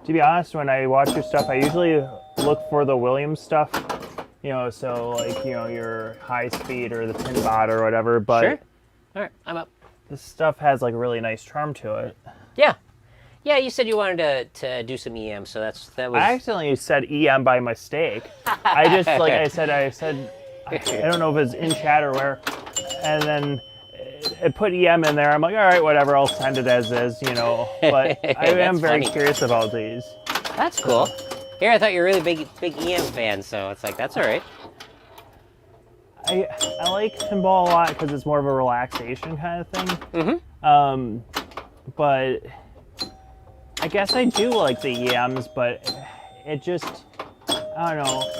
[SPEAKER 2] To be honest, when I watch your stuff, I usually look for the Williams stuff. You know, so like, you know, your high speed or the Pinball or whatever, but
[SPEAKER 1] Sure. All right, I'm up.
[SPEAKER 2] this stuff has like a really nice charm to it.
[SPEAKER 1] Yeah. Yeah, you said you wanted to do some EM, so that was...
[SPEAKER 2] I accidentally said EM by mistake. I just, like I said, I don't know if it's in chat or where, and then it put EM in there. I'm like, all right, whatever, I'll send it as is, you know. But I am very curious about these.
[SPEAKER 1] That's cool. Here, I thought you were a really big EM fan, so it's like, that's all right.
[SPEAKER 2] I like pinball a lot because it's more of a relaxation kind of thing.
[SPEAKER 1] Mm-hmm.
[SPEAKER 2] But I guess I do like the EMs, but it just, I don't know.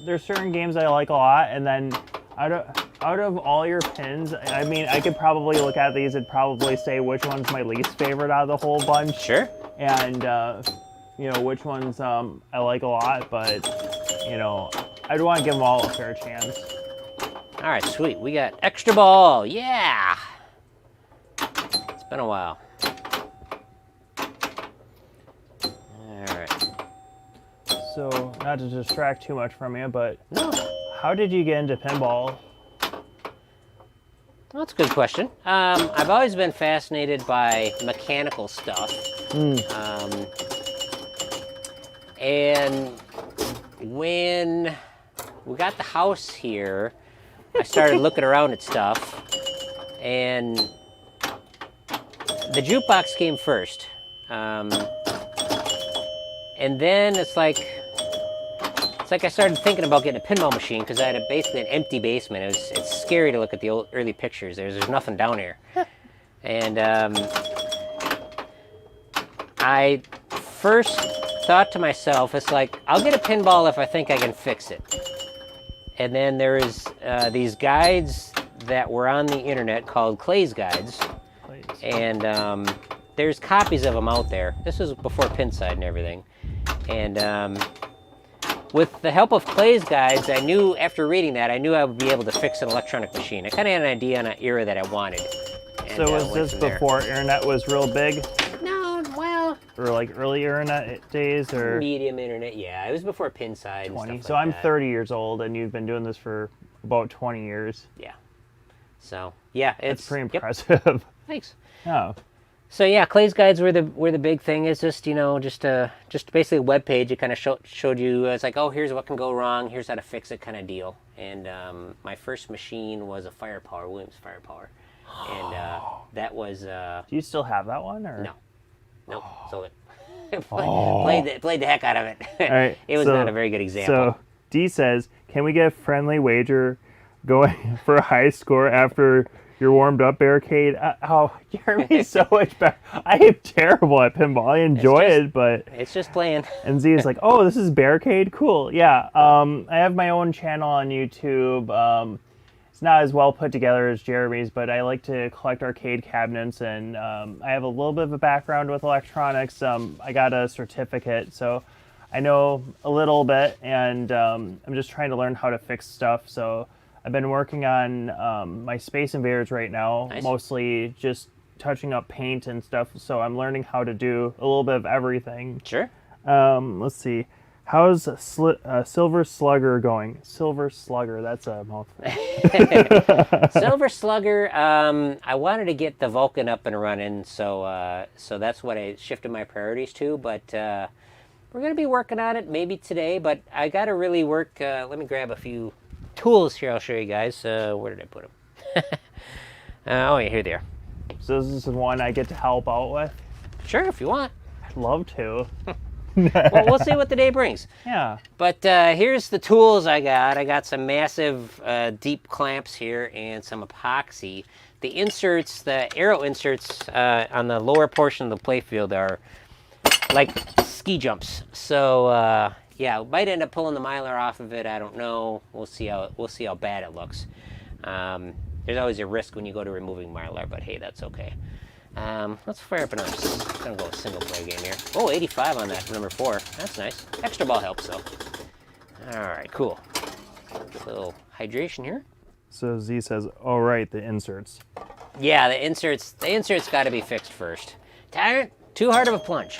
[SPEAKER 2] There's certain games I like a lot, and then I don't. Out of all your pins, I mean, I could probably look at these and probably say which one's my least favorite out of the whole bunch.
[SPEAKER 1] Sure.
[SPEAKER 2] And, you know, which ones I like a lot, but, you know, I'd want to give them all a fair chance.
[SPEAKER 1] All right, sweet. We got extra ball. Yeah. It's been a while. All right.
[SPEAKER 2] So, not to distract too much from you, but
[SPEAKER 1] No.
[SPEAKER 2] how did you get into pinball?
[SPEAKER 1] Well, that's a good question. I've always been fascinated by mechanical stuff. And when we got the house here, I started looking around at stuff, and the jukebox came first. And then it's like I started thinking about getting a pinball machine because I had basically an empty basement. It's scary to look at the early pictures. There's nothing down here. And I first thought to myself, it's like, I'll get a pinball if I think I can fix it. And then there is these guides that were on the internet called Clay's Guides. And there's copies of them out there. This was before Pinside and everything. And with the help of Clay's Guides, I knew, after reading that, I knew I would be able to fix an electronic machine. I kind of had an idea on an era that I wanted. And,
[SPEAKER 2] so was this before internet was real big?
[SPEAKER 1] No, well...
[SPEAKER 2] Or like early internet days, or?
[SPEAKER 1] Medium internet, yeah. It was before Pinside
[SPEAKER 2] 20.
[SPEAKER 1] and stuff
[SPEAKER 2] So
[SPEAKER 1] like
[SPEAKER 2] I'm
[SPEAKER 1] that.
[SPEAKER 2] 30 years old, and you've been doing this for about 20 years.
[SPEAKER 1] Yeah. So, yeah.
[SPEAKER 2] It's pretty impressive.
[SPEAKER 1] Thanks.
[SPEAKER 2] Oh.
[SPEAKER 1] So yeah, Clay's Guides were the big thing. It's just, you know, just basically a web page. It kind of showed you, it's like, oh, here's what can go wrong, here's how to fix it, kind of deal. And my first machine was a Firepower, Williams Firepower, and that was.
[SPEAKER 2] Do you still have that one, or?
[SPEAKER 1] No, nope, sold it. Played the heck out of it.
[SPEAKER 2] All right,
[SPEAKER 1] It was not a very good example.
[SPEAKER 2] So D says, can we get a friendly wager going for a high score after your warmed up barricade? Oh, Jeremy's so much better. I am terrible at pinball. I enjoy it, but
[SPEAKER 1] it's just playing.
[SPEAKER 2] And Z is like, oh, this is barricade? Cool. Yeah. I have my own channel on YouTube. It's not as well put together as Jeremy's, but I like to collect arcade cabinets, and I have a little bit of a background with electronics. I got a certificate, so I know a little bit, and I'm just trying to learn how to fix stuff. So I've been working on my Space Invaders right now,
[SPEAKER 1] Nice.
[SPEAKER 2] Mostly just touching up paint and stuff. So I'm learning how to do a little bit of everything.
[SPEAKER 1] Sure.
[SPEAKER 2] Let's see. How's Silver Slugger going? Silver Slugger, that's a mouthful.
[SPEAKER 1] Silver Slugger, I wanted to get the Vulcan up and running, so that's what I shifted my priorities to, but we're going to be working on it maybe today, but I got to really work. Let me grab a few tools here. I'll show you guys. Where did I put them? Oh, yeah, here they are.
[SPEAKER 2] So this is one I get to help out with?
[SPEAKER 1] Sure, if you want.
[SPEAKER 2] I'd love to.
[SPEAKER 1] Well, we'll see what the day brings.
[SPEAKER 2] Yeah.
[SPEAKER 1] But here's the tools I got. I got some massive deep clamps here and some epoxy. The inserts, the arrow inserts on the lower portion of the playfield are like ski jumps. So yeah, might end up pulling the mylar off of it. I don't know. We'll see how bad it looks. There's always a risk when you go to removing mylar, but hey, that's okay. Let's fire up another. I'm gonna go a single player game here. Oh, 85 on that, number 4. That's nice. Extra ball helps though. All right, cool. A little hydration here.
[SPEAKER 2] So Z says, all right, the inserts.
[SPEAKER 1] Yeah, the inserts got to be fixed first. Too hard of a plunge.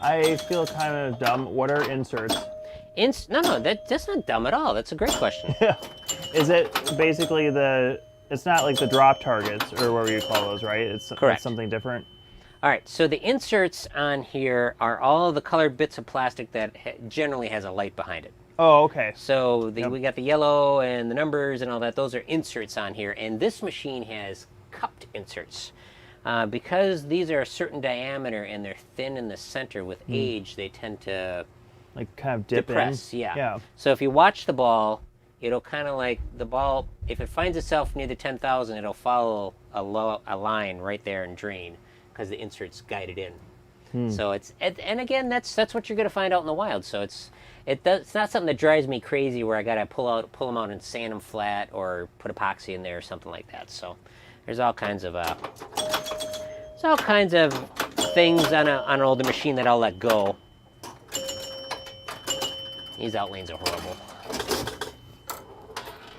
[SPEAKER 2] I feel kind of dumb. What are inserts?
[SPEAKER 1] No, that's not dumb at all. That's a great question.
[SPEAKER 2] Is it basically it's not like the drop targets or whatever you call those, right?
[SPEAKER 1] Correct.
[SPEAKER 2] It's something different.
[SPEAKER 1] All right, so the inserts on here are all the colored bits of plastic that generally has a light behind it.
[SPEAKER 2] Oh, okay.
[SPEAKER 1] So we got the yellow and the numbers and all that. Those are inserts on here. And this machine has cupped inserts. Because these are a certain diameter and they're thin in the center, with age, they tend to
[SPEAKER 2] Like kind of dip
[SPEAKER 1] depress.
[SPEAKER 2] in.
[SPEAKER 1] Yeah. So if you watch the ball, it'll kind of like the ball, if it finds itself near the 10,000, it'll follow a line right there and drain because the inserts guide it in. So and again, that's what you're going to find out in the wild. So it's not something that drives me crazy where I got to pull them out and sand them flat or put epoxy in there or something like that. So there's all kinds of things on an older machine that I'll let go. These outlanes are horrible.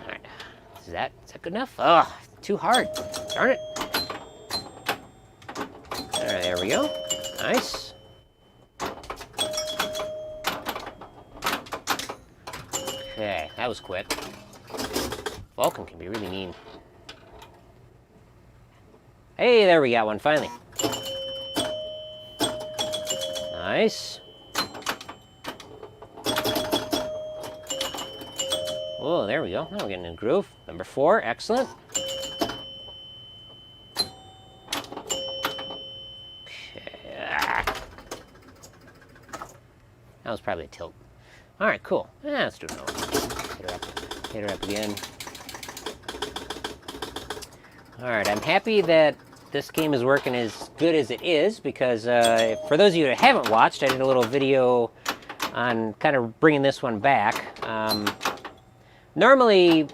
[SPEAKER 1] All right, is that good enough? Ugh, too hard. Darn it. All right, there we go. Nice. Okay, that was quick. Vulcan can be really mean. Hey, there we got one, finally. Nice. Oh, there we go. Now we're getting in the groove. Number 4, excellent. Okay. That was probably a tilt. All right, cool. Let's do another one. Hit her up again. All right, I'm happy that this game is working as good as it is because for those of you that haven't watched, I did a little video on kind of bringing this one back. Normally,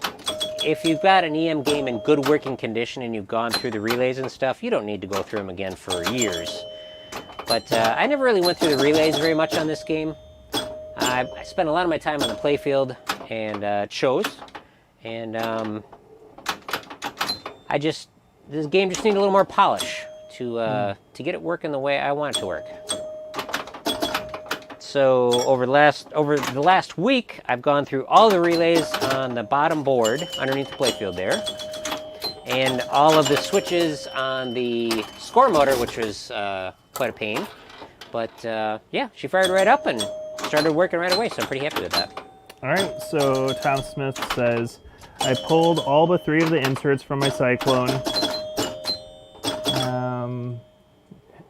[SPEAKER 1] if you've got an EM game in good working condition and you've gone through the relays and stuff, you don't need to go through them again for years. But I never really went through the relays very much on this game. I spent a lot of my time on the playfield and shows, and this game just needed a little more polish to get it working the way I want it to work. So over the last week, I've gone through all the relays on the bottom board underneath the playfield there, and all of the switches on the score motor, which was quite a pain. But yeah, she fired right up and started working right away, so I'm pretty happy with that.
[SPEAKER 2] All right, so Tom Smith says, I pulled all but 3 of the inserts from my Cyclone.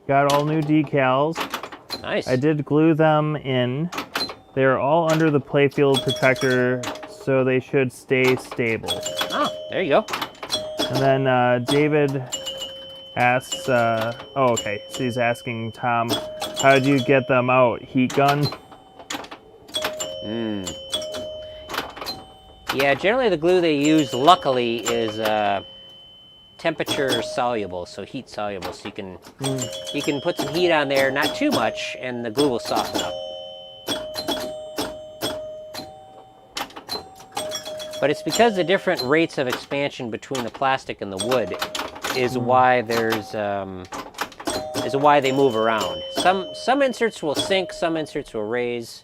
[SPEAKER 2] Got all new decals.
[SPEAKER 1] Nice.
[SPEAKER 2] I did glue them in. They're all under the playfield protector, so they should stay stable.
[SPEAKER 1] Oh, there you go.
[SPEAKER 2] And then David asks, okay, so he's asking Tom, how did you get them out? Heat gun?
[SPEAKER 1] Yeah, generally the glue they use, luckily, is temperature soluble, so heat soluble. So you can put some heat on there, not too much, and the glue will soften up. But it's because the different rates of expansion between the plastic and the wood is why why they move around. Some inserts will sink, some inserts will raise.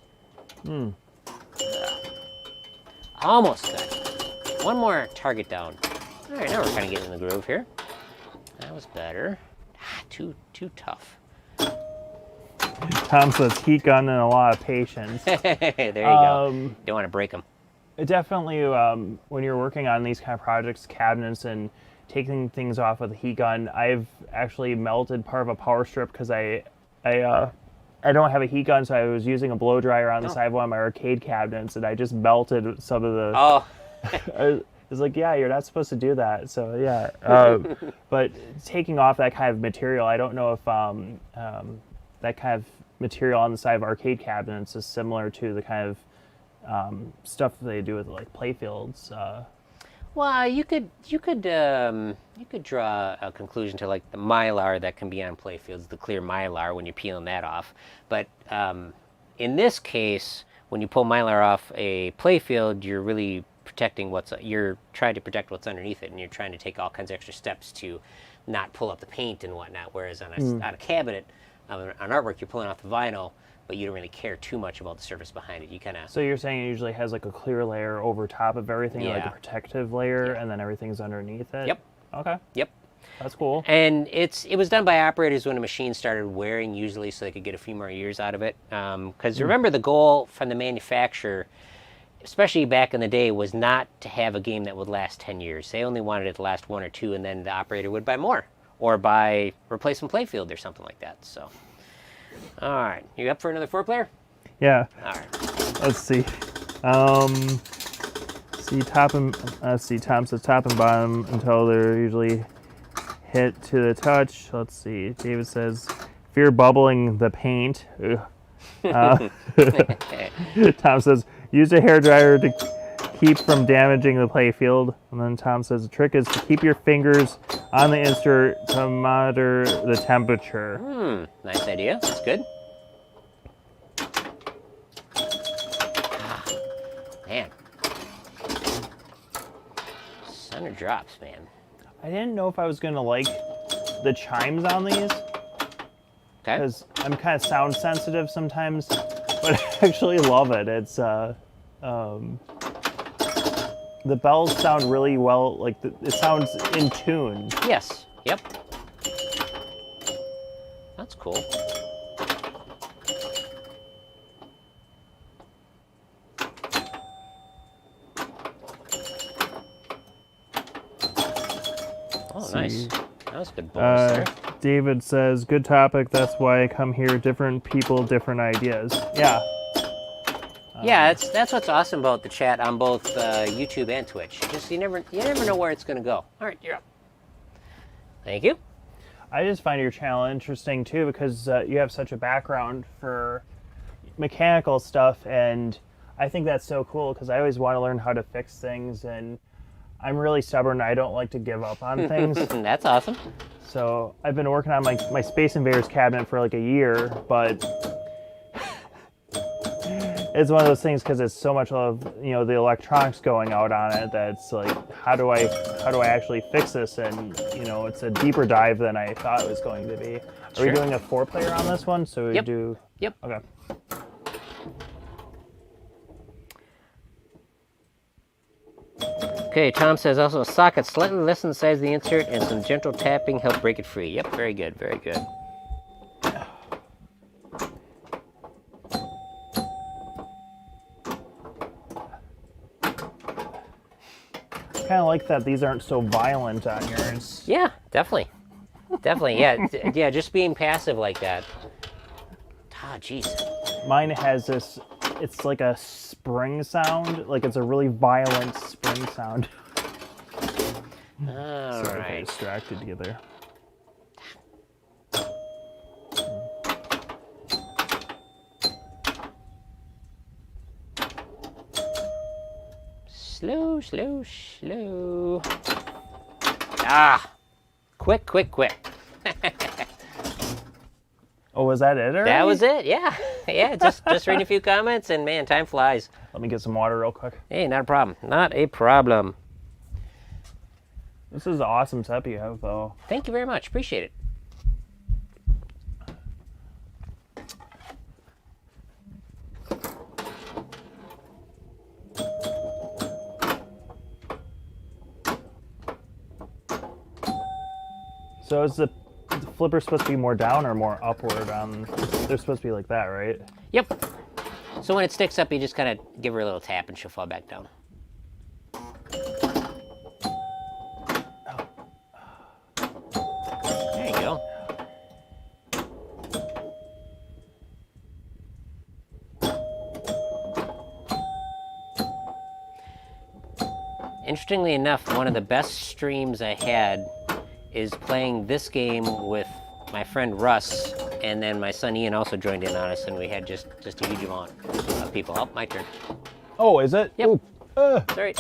[SPEAKER 1] Almost good. One more target down. All right, now we're kind of getting in the groove here. That was better. Too tough.
[SPEAKER 2] Tom says heat gun and a lot of patience.
[SPEAKER 1] There you go. Don't want to break them.
[SPEAKER 2] Definitely, when you're working on these kind of projects, cabinets, and taking things off with a heat gun, I've actually melted part of a power strip because I don't have a heat gun, so I was using a blow dryer on the side of one of my arcade cabinets, and I just melted some of the...
[SPEAKER 1] Oh.
[SPEAKER 2] I was like, yeah, you're not supposed to do that. So, yeah. But taking off that kind of material, I don't know if that kind of material on the side of arcade cabinets is similar to the kind of stuff they do with, like, playfields.
[SPEAKER 1] Well, you could draw a conclusion to like the mylar that can be on playfields, the clear mylar when you're peeling that off. But in this case, when you pull mylar off a playfield, you're really you're trying to protect what's underneath it, and you're trying to take all kinds of extra steps to not pull up the paint and whatnot. Whereas on a cabinet, on artwork, you're pulling off the vinyl, but you don't really care too much about the surface behind it. You kind of...
[SPEAKER 2] So you're saying it usually has like a clear layer over top of everything, like a protective layer, and then everything's underneath it?
[SPEAKER 1] Yep.
[SPEAKER 2] Okay.
[SPEAKER 1] Yep.
[SPEAKER 2] That's cool.
[SPEAKER 1] And it was done by operators when the machine started wearing, usually, so they could get a few more years out of it. Because remember, the goal from the manufacturer, especially back in the day, was not to have a game that would last 10 years. They only wanted it to last 1 or 2, and then the operator would buy more, or buy replacement playfield or something like that. So, all right, you up for another 4-player?
[SPEAKER 2] Yeah.
[SPEAKER 1] All right.
[SPEAKER 2] Let's see. Tom says top and bottom until they're usually hit to the touch. Let's see. David says, fear bubbling the paint. Tom says, use a hairdryer to keep from damaging the play field. And then Tom says, the trick is to keep your fingers on the insert to monitor the temperature.
[SPEAKER 1] Nice idea. That's good. Man. Center drops, man.
[SPEAKER 2] I didn't know if I was going to like the chimes on these.
[SPEAKER 1] Okay.
[SPEAKER 2] Because I'm kind of sound sensitive sometimes, but I actually love it. It's the bells sound really well, like it sounds in tune.
[SPEAKER 1] Yes. Yep. That's cool. Oh, nice. That was a good bonus there.
[SPEAKER 2] David says, good topic, that's why I come here. Different people, different ideas. Yeah.
[SPEAKER 1] Yeah, that's what's awesome about the chat on both YouTube and Twitch. Just you never know where it's going to go. All right, you're up. Thank you.
[SPEAKER 2] I just find your channel interesting too because you have such a background for mechanical stuff, and I think that's so cool because I always want to learn how to fix things, and I'm really stubborn. I don't like to give up on things.
[SPEAKER 1] That's awesome.
[SPEAKER 2] So I've been working on my Space Invaders cabinet for like a year, but it's one of those things because it's so much of the electronics going out on it that's like, how do I actually fix this? And it's a deeper dive than I thought it was going to be. Are we doing a 4-player on this one? So we do.
[SPEAKER 1] Yep.
[SPEAKER 2] Okay.
[SPEAKER 1] Okay, Tom says also a socket slightly less than the size of the insert and some gentle tapping help break it free. Yep, very good, very good.
[SPEAKER 2] Kind of like that these aren't so violent on yours.
[SPEAKER 1] Yeah, definitely. Definitely, yeah, just being passive like that. Ah, jeez.
[SPEAKER 2] Mine has this, it's like a spring sound, like it's a really violent spring sound.
[SPEAKER 1] All
[SPEAKER 2] Sorry if I
[SPEAKER 1] right.
[SPEAKER 2] distracted you there.
[SPEAKER 1] Slow, slow, slow. Ah! Quick, quick, quick.
[SPEAKER 2] Oh, was that it already?
[SPEAKER 1] That was it, yeah. Yeah, just reading a few comments, and man, time flies.
[SPEAKER 2] Let me get some water real quick.
[SPEAKER 1] Hey, not a problem. Not a problem.
[SPEAKER 2] This is an awesome setup you have, though.
[SPEAKER 1] Thank you very much. Appreciate it.
[SPEAKER 2] So is the flipper supposed to be more down or more upward on? They're supposed to be like that, right?
[SPEAKER 1] Yep. So when it sticks up, you just kind of give her a little tap and she'll fall back down. There you go. Interestingly enough, one of the best streams I had is playing this game with my friend Russ, and then my son Ian also joined in on us, and we had just a huge amount of people. Oh, my turn.
[SPEAKER 2] Oh, is it?
[SPEAKER 1] Yep. Sorry.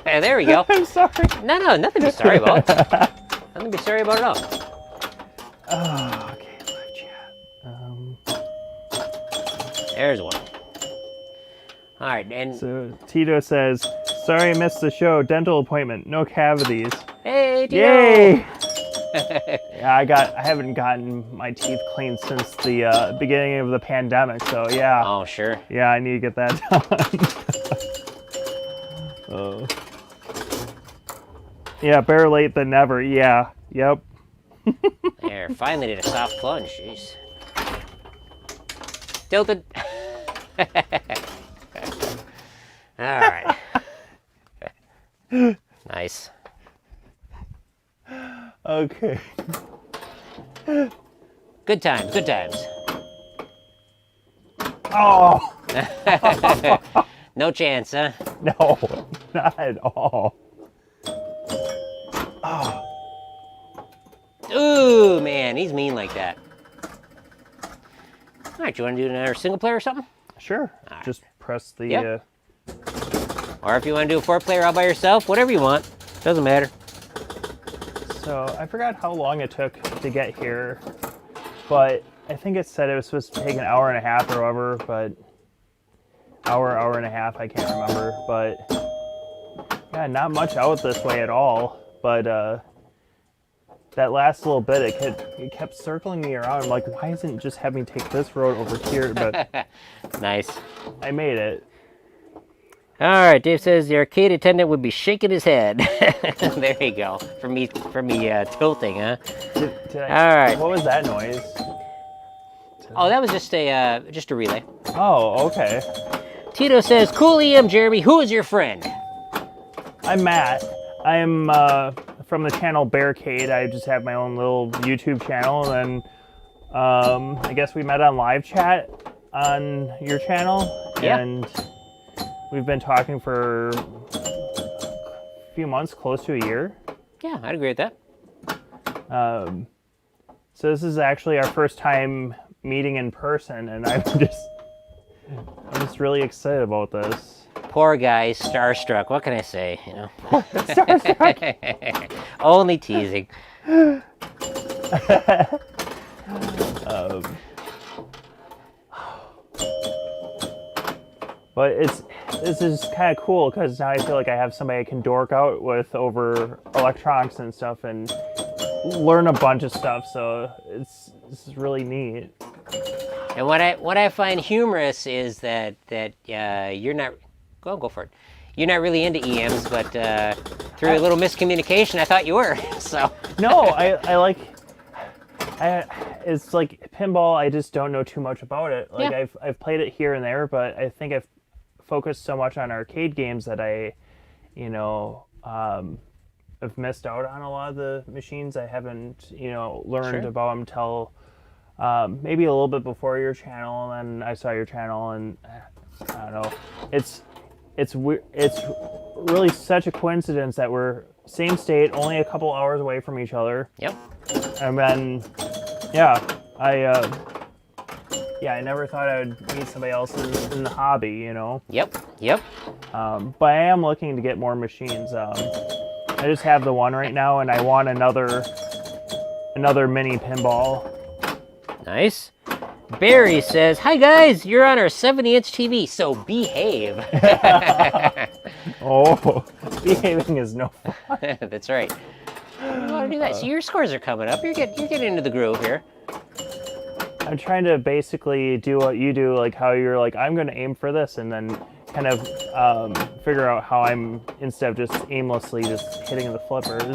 [SPEAKER 1] There we go.
[SPEAKER 2] I'm sorry.
[SPEAKER 1] No, nothing to be sorry about. Nothing to be sorry about at all.
[SPEAKER 2] Oh, okay, live chat.
[SPEAKER 1] There's one. All right, and
[SPEAKER 2] So Tito says, sorry I missed the show. Dental appointment, no cavities.
[SPEAKER 1] hey, Tito.
[SPEAKER 2] Yay! Yeah, I haven't gotten my teeth cleaned since the beginning of the pandemic, so yeah.
[SPEAKER 1] Oh, sure.
[SPEAKER 2] Yeah, I need to get that done. Yeah, better late than never. Yeah. Yep.
[SPEAKER 1] There, finally did a soft plunge. Jeez. Tilted. All right. Nice.
[SPEAKER 2] Okay.
[SPEAKER 1] Good times, good times.
[SPEAKER 2] Oh!
[SPEAKER 1] No chance, huh?
[SPEAKER 2] No, not at all.
[SPEAKER 1] Ooh, man. He's mean like that. All right, you want to do another single player or something?
[SPEAKER 2] Sure.
[SPEAKER 1] Right.
[SPEAKER 2] Just press the...
[SPEAKER 1] Yep. Or if you want to do a 4-player all by yourself, whatever you want. Doesn't matter.
[SPEAKER 2] So I forgot how long it took to get here, but I think it said it was supposed to take an hour and a half or whatever, but hour and a half, I can't remember, but yeah, not much out this way at all, but that last little bit, it kept circling me around. I'm like, why isn't it just having me take this road over here? But
[SPEAKER 1] nice.
[SPEAKER 2] I made it.
[SPEAKER 1] All right, Dave says the arcade attendant would be shaking his head. There you go. From me tilting, huh?
[SPEAKER 2] Did I,
[SPEAKER 1] all right.
[SPEAKER 2] What was that noise?
[SPEAKER 1] Oh, that was just a relay.
[SPEAKER 2] Oh, okay.
[SPEAKER 1] Tito says, "Cool EM, Jeremy. Who is your friend?"
[SPEAKER 2] I'm Matt. I'm from the channel Barricade. I just have my own little YouTube channel, and I guess we met on live chat on your channel,
[SPEAKER 1] yeah.
[SPEAKER 2] And we've been talking for a few months, close to a year.
[SPEAKER 1] Yeah, I'd agree with that.
[SPEAKER 2] So this is actually our first time meeting in person, and I'm just really excited about this.
[SPEAKER 1] Poor guy, starstruck. What can I say? You know.
[SPEAKER 2] Starstruck.
[SPEAKER 1] Only teasing.
[SPEAKER 2] But this is kind of cool because now I feel like I have somebody I can dork out with over electronics and stuff and learn a bunch of stuff. So this is really neat.
[SPEAKER 1] And what I find humorous is that you're not go for it. You're not really into EMs, but through a little miscommunication, I thought you were. So
[SPEAKER 2] no, it's like pinball. I just don't know too much about it. Like
[SPEAKER 1] yeah.
[SPEAKER 2] I've played it here and there, but I think I've focused so much on arcade games that I, have missed out on a lot of the machines. I haven't, learned about them till maybe a little bit before your channel, and then I saw your channel, and I don't know. It's really such a coincidence that we're same state, only a couple hours away from each other.
[SPEAKER 1] Yep.
[SPEAKER 2] And then, yeah, I never thought I would meet somebody else in the hobby,
[SPEAKER 1] Yep.
[SPEAKER 2] But I am looking to get more machines. I just have the one right now, and I want another mini pinball.
[SPEAKER 1] Nice. Barry says, "Hi guys, you're on our 70-inch TV, so behave."
[SPEAKER 2] Oh, behaving is no fun.
[SPEAKER 1] That's right. You want to do that? So your scores are coming up. You're getting into the groove here.
[SPEAKER 2] I'm trying to basically do what you do, like how you're like, I'm going to aim for this, and then kind of figure out how I'm, instead of just aimlessly just hitting the flippers.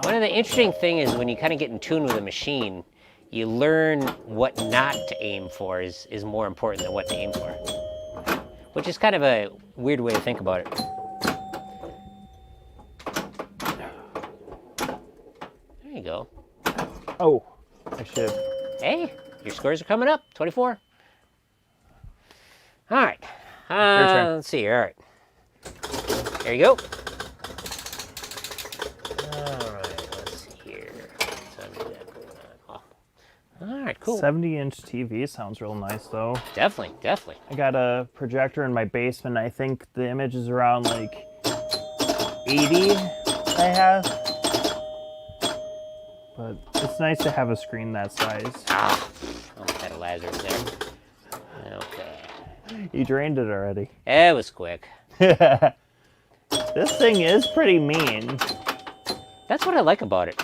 [SPEAKER 1] One of the interesting things is when you kind of get in tune with a machine, you learn what not to aim for is more important than what to aim for. Which is kind of a weird way to think about it. There you go.
[SPEAKER 2] Oh, I should.
[SPEAKER 1] Hey, your scores are coming up. 24. All right.
[SPEAKER 2] Your turn.
[SPEAKER 1] Let's see here. All right. There you go. All right. Let's see here. All right, cool.
[SPEAKER 2] 70-inch TV sounds real nice, though.
[SPEAKER 1] Definitely.
[SPEAKER 2] I got a projector in my basement. I think the image is around like 80 I have. But it's nice to have a screen that size.
[SPEAKER 1] Almost had a Lazarus there. Okay.
[SPEAKER 2] You drained it already.
[SPEAKER 1] It was quick.
[SPEAKER 2] This thing is pretty mean.
[SPEAKER 1] That's what I like about it.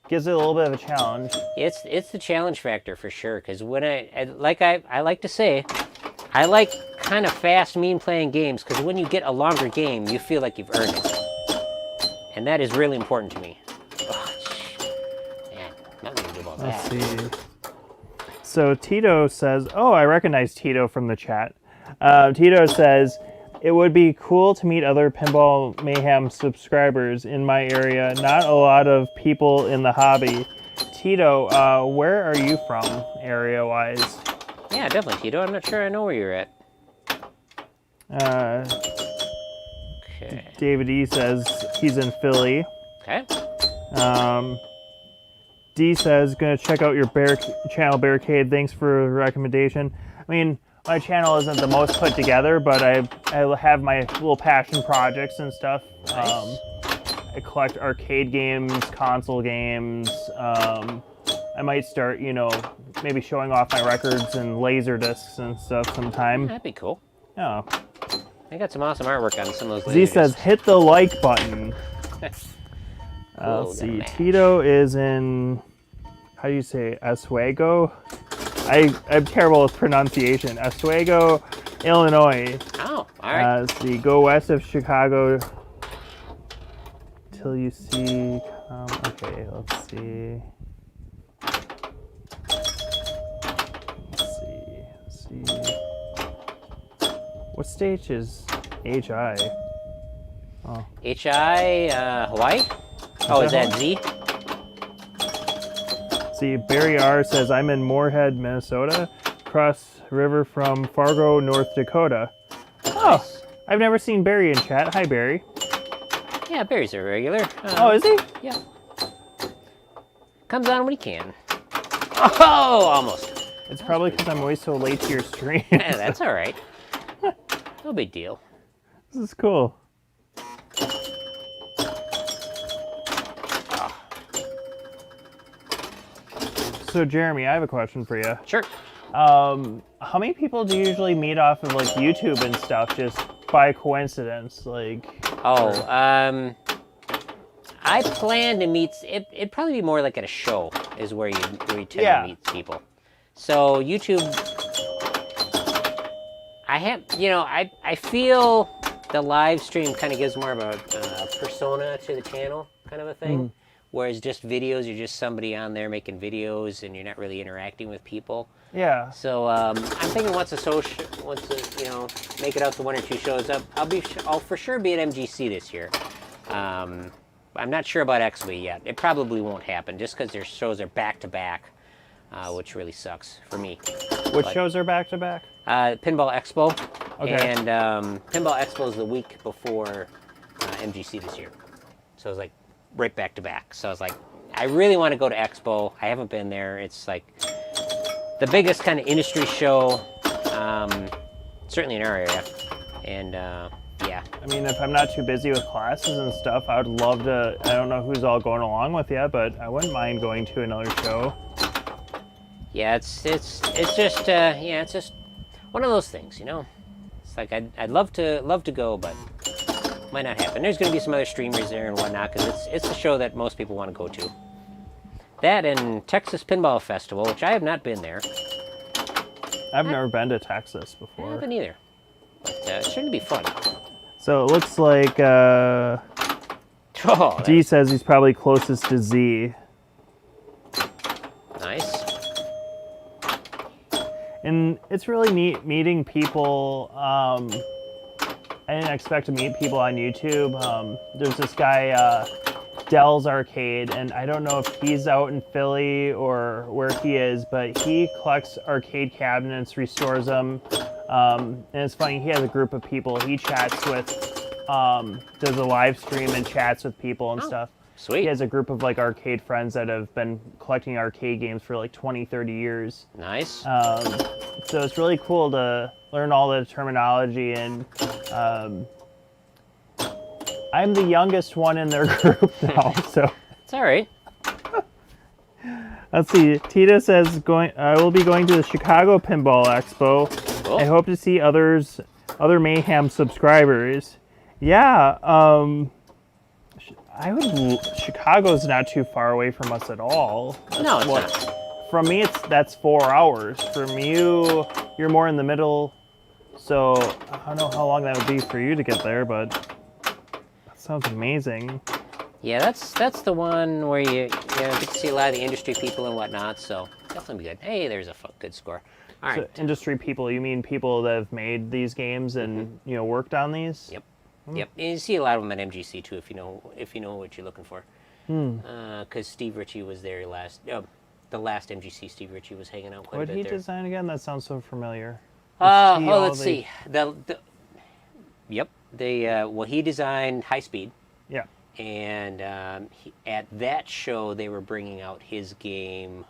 [SPEAKER 2] Gives it a little bit of a challenge.
[SPEAKER 1] It's the challenge factor for sure. Because when I like to say, I like kind of fast, mean playing games. Because when you get a longer game, you feel like you've earned it, and that is really important to me. Oh, man, nothing to do about that.
[SPEAKER 2] Let's see. So Tito says, oh, I recognize Tito from the chat. Tito says, it would be cool to meet other Pinball Mayhem subscribers in my area. Not a lot of people in the hobby. Tito, where are you from, area-wise?
[SPEAKER 1] Yeah, definitely, Tito. I'm not sure I know where you're at.
[SPEAKER 2] Okay. David E. says he's in Philly.
[SPEAKER 1] Okay.
[SPEAKER 2] D says, gonna check out your channel, Barricade. Thanks for the recommendation. I mean, my channel isn't the most put together, but I have my little passion projects and stuff.
[SPEAKER 1] Nice.
[SPEAKER 2] I collect arcade games, console games. I might start, maybe showing off my records and laser discs and stuff sometime.
[SPEAKER 1] That'd be cool.
[SPEAKER 2] Yeah.
[SPEAKER 1] I got some awesome artwork on some of those.
[SPEAKER 2] Z says, hit the like button.
[SPEAKER 1] Cool,
[SPEAKER 2] Let's see. Tito is in, how do you say, Oswego? I'm terrible with pronunciation. Oswego, Illinois.
[SPEAKER 1] Oh, all right.
[SPEAKER 2] Let's see. Go west of Chicago till you see. Okay, let's see. Let's see. What stage is HI? Oh.
[SPEAKER 1] HI, Hawaii? Oh, is that Z?
[SPEAKER 2] See, Barry R says, I'm in Moorhead, Minnesota, across river from Fargo, North Dakota. Oh, I've never seen Barry in chat. Hi, Barry.
[SPEAKER 1] Yeah, Barry's a regular.
[SPEAKER 2] Oh, is he?
[SPEAKER 1] Yeah. Comes on when he can. Oh, almost.
[SPEAKER 2] It's probably because I'm always so late to your stream.
[SPEAKER 1] Yeah, that's all right. No big deal.
[SPEAKER 2] This is cool. So, Jeremy, I have a question for you.
[SPEAKER 1] Sure.
[SPEAKER 2] How many people do you usually meet off of like YouTube and stuff just by coincidence? Like.
[SPEAKER 1] Oh, I plan to meet. It'd probably be more like at a show is where you tend to meet people. So YouTube, I feel the live stream kind of gives more of a persona to the channel, kind of a thing. Mm. Whereas just videos, you're just somebody on there making videos, and you're not really interacting with people. Yeah. So I'm thinking once make it out to 1 or 2 shows up, I'll for sure be at MGC this year. I'm not sure about XB yet. It probably won't happen just because their shows are back to back, which really sucks for me.
[SPEAKER 2] Which shows are back to back?
[SPEAKER 1] Pinball Expo.
[SPEAKER 2] Okay.
[SPEAKER 1] And Pinball Expo is the week before MGC this year. So it's like right back to back. So I was like, I really want to go to Expo. I haven't been there. It's like the biggest kind of industry show, certainly in our area. And yeah.
[SPEAKER 2] I mean, if I'm not too busy with classes and stuff, I would love to. I don't know who's all going along with you, but I wouldn't mind going to another show.
[SPEAKER 1] Yeah, it's just one of those things, It's like I'd love to go, but might not happen. There's going to be some other streamers there and whatnot because it's a show that most people want to go to. That and Texas Pinball Festival, which I have not been there.
[SPEAKER 2] I've never been to Texas before.
[SPEAKER 1] I haven't either. But it's going to be fun.
[SPEAKER 2] So it looks like D says he's probably closest to Z.
[SPEAKER 1] Nice.
[SPEAKER 2] And it's really neat meeting people. I didn't expect to meet people on YouTube. There's this guy, Dell's Arcade, and I don't know if he's out in Philly or where he is, but he collects arcade cabinets, restores them. And it's funny, he has a group of people he chats with, does a live stream and chats with people and stuff.
[SPEAKER 1] Sweet.
[SPEAKER 2] He has a group of like arcade friends that have been collecting arcade games for like 20, 30 years.
[SPEAKER 1] Nice.
[SPEAKER 2] So it's really cool to learn all the terminology, and I'm the youngest one in their group now, so.
[SPEAKER 1] It's all right.
[SPEAKER 2] Let's see. Tita says I will be going to the Chicago Pinball Expo. Cool. I hope to see other Mayhem subscribers. Yeah, Chicago's not too far away from us at all.
[SPEAKER 1] No, it's not.
[SPEAKER 2] From me, that's 4 hours. From you, you're more in the middle. So I don't know how long that would be for you to get there, but that sounds amazing.
[SPEAKER 1] Yeah, that's the one where you get to see a lot of the industry people and whatnot. So definitely be good. Hey, there's a good score. All right.
[SPEAKER 2] So industry people, you mean people that have made these games and worked on these?
[SPEAKER 1] Yep. Yep, and you see a lot of them at MGC too, if you know what you're looking for. Because Steve Ritchie was there the last MGC. Steve Ritchie was hanging out quite a bit there.
[SPEAKER 2] What did he design again? That sounds so familiar.
[SPEAKER 1] Let's see. He designed High Speed.
[SPEAKER 2] Yeah.
[SPEAKER 1] and at that show they were bringing out his game,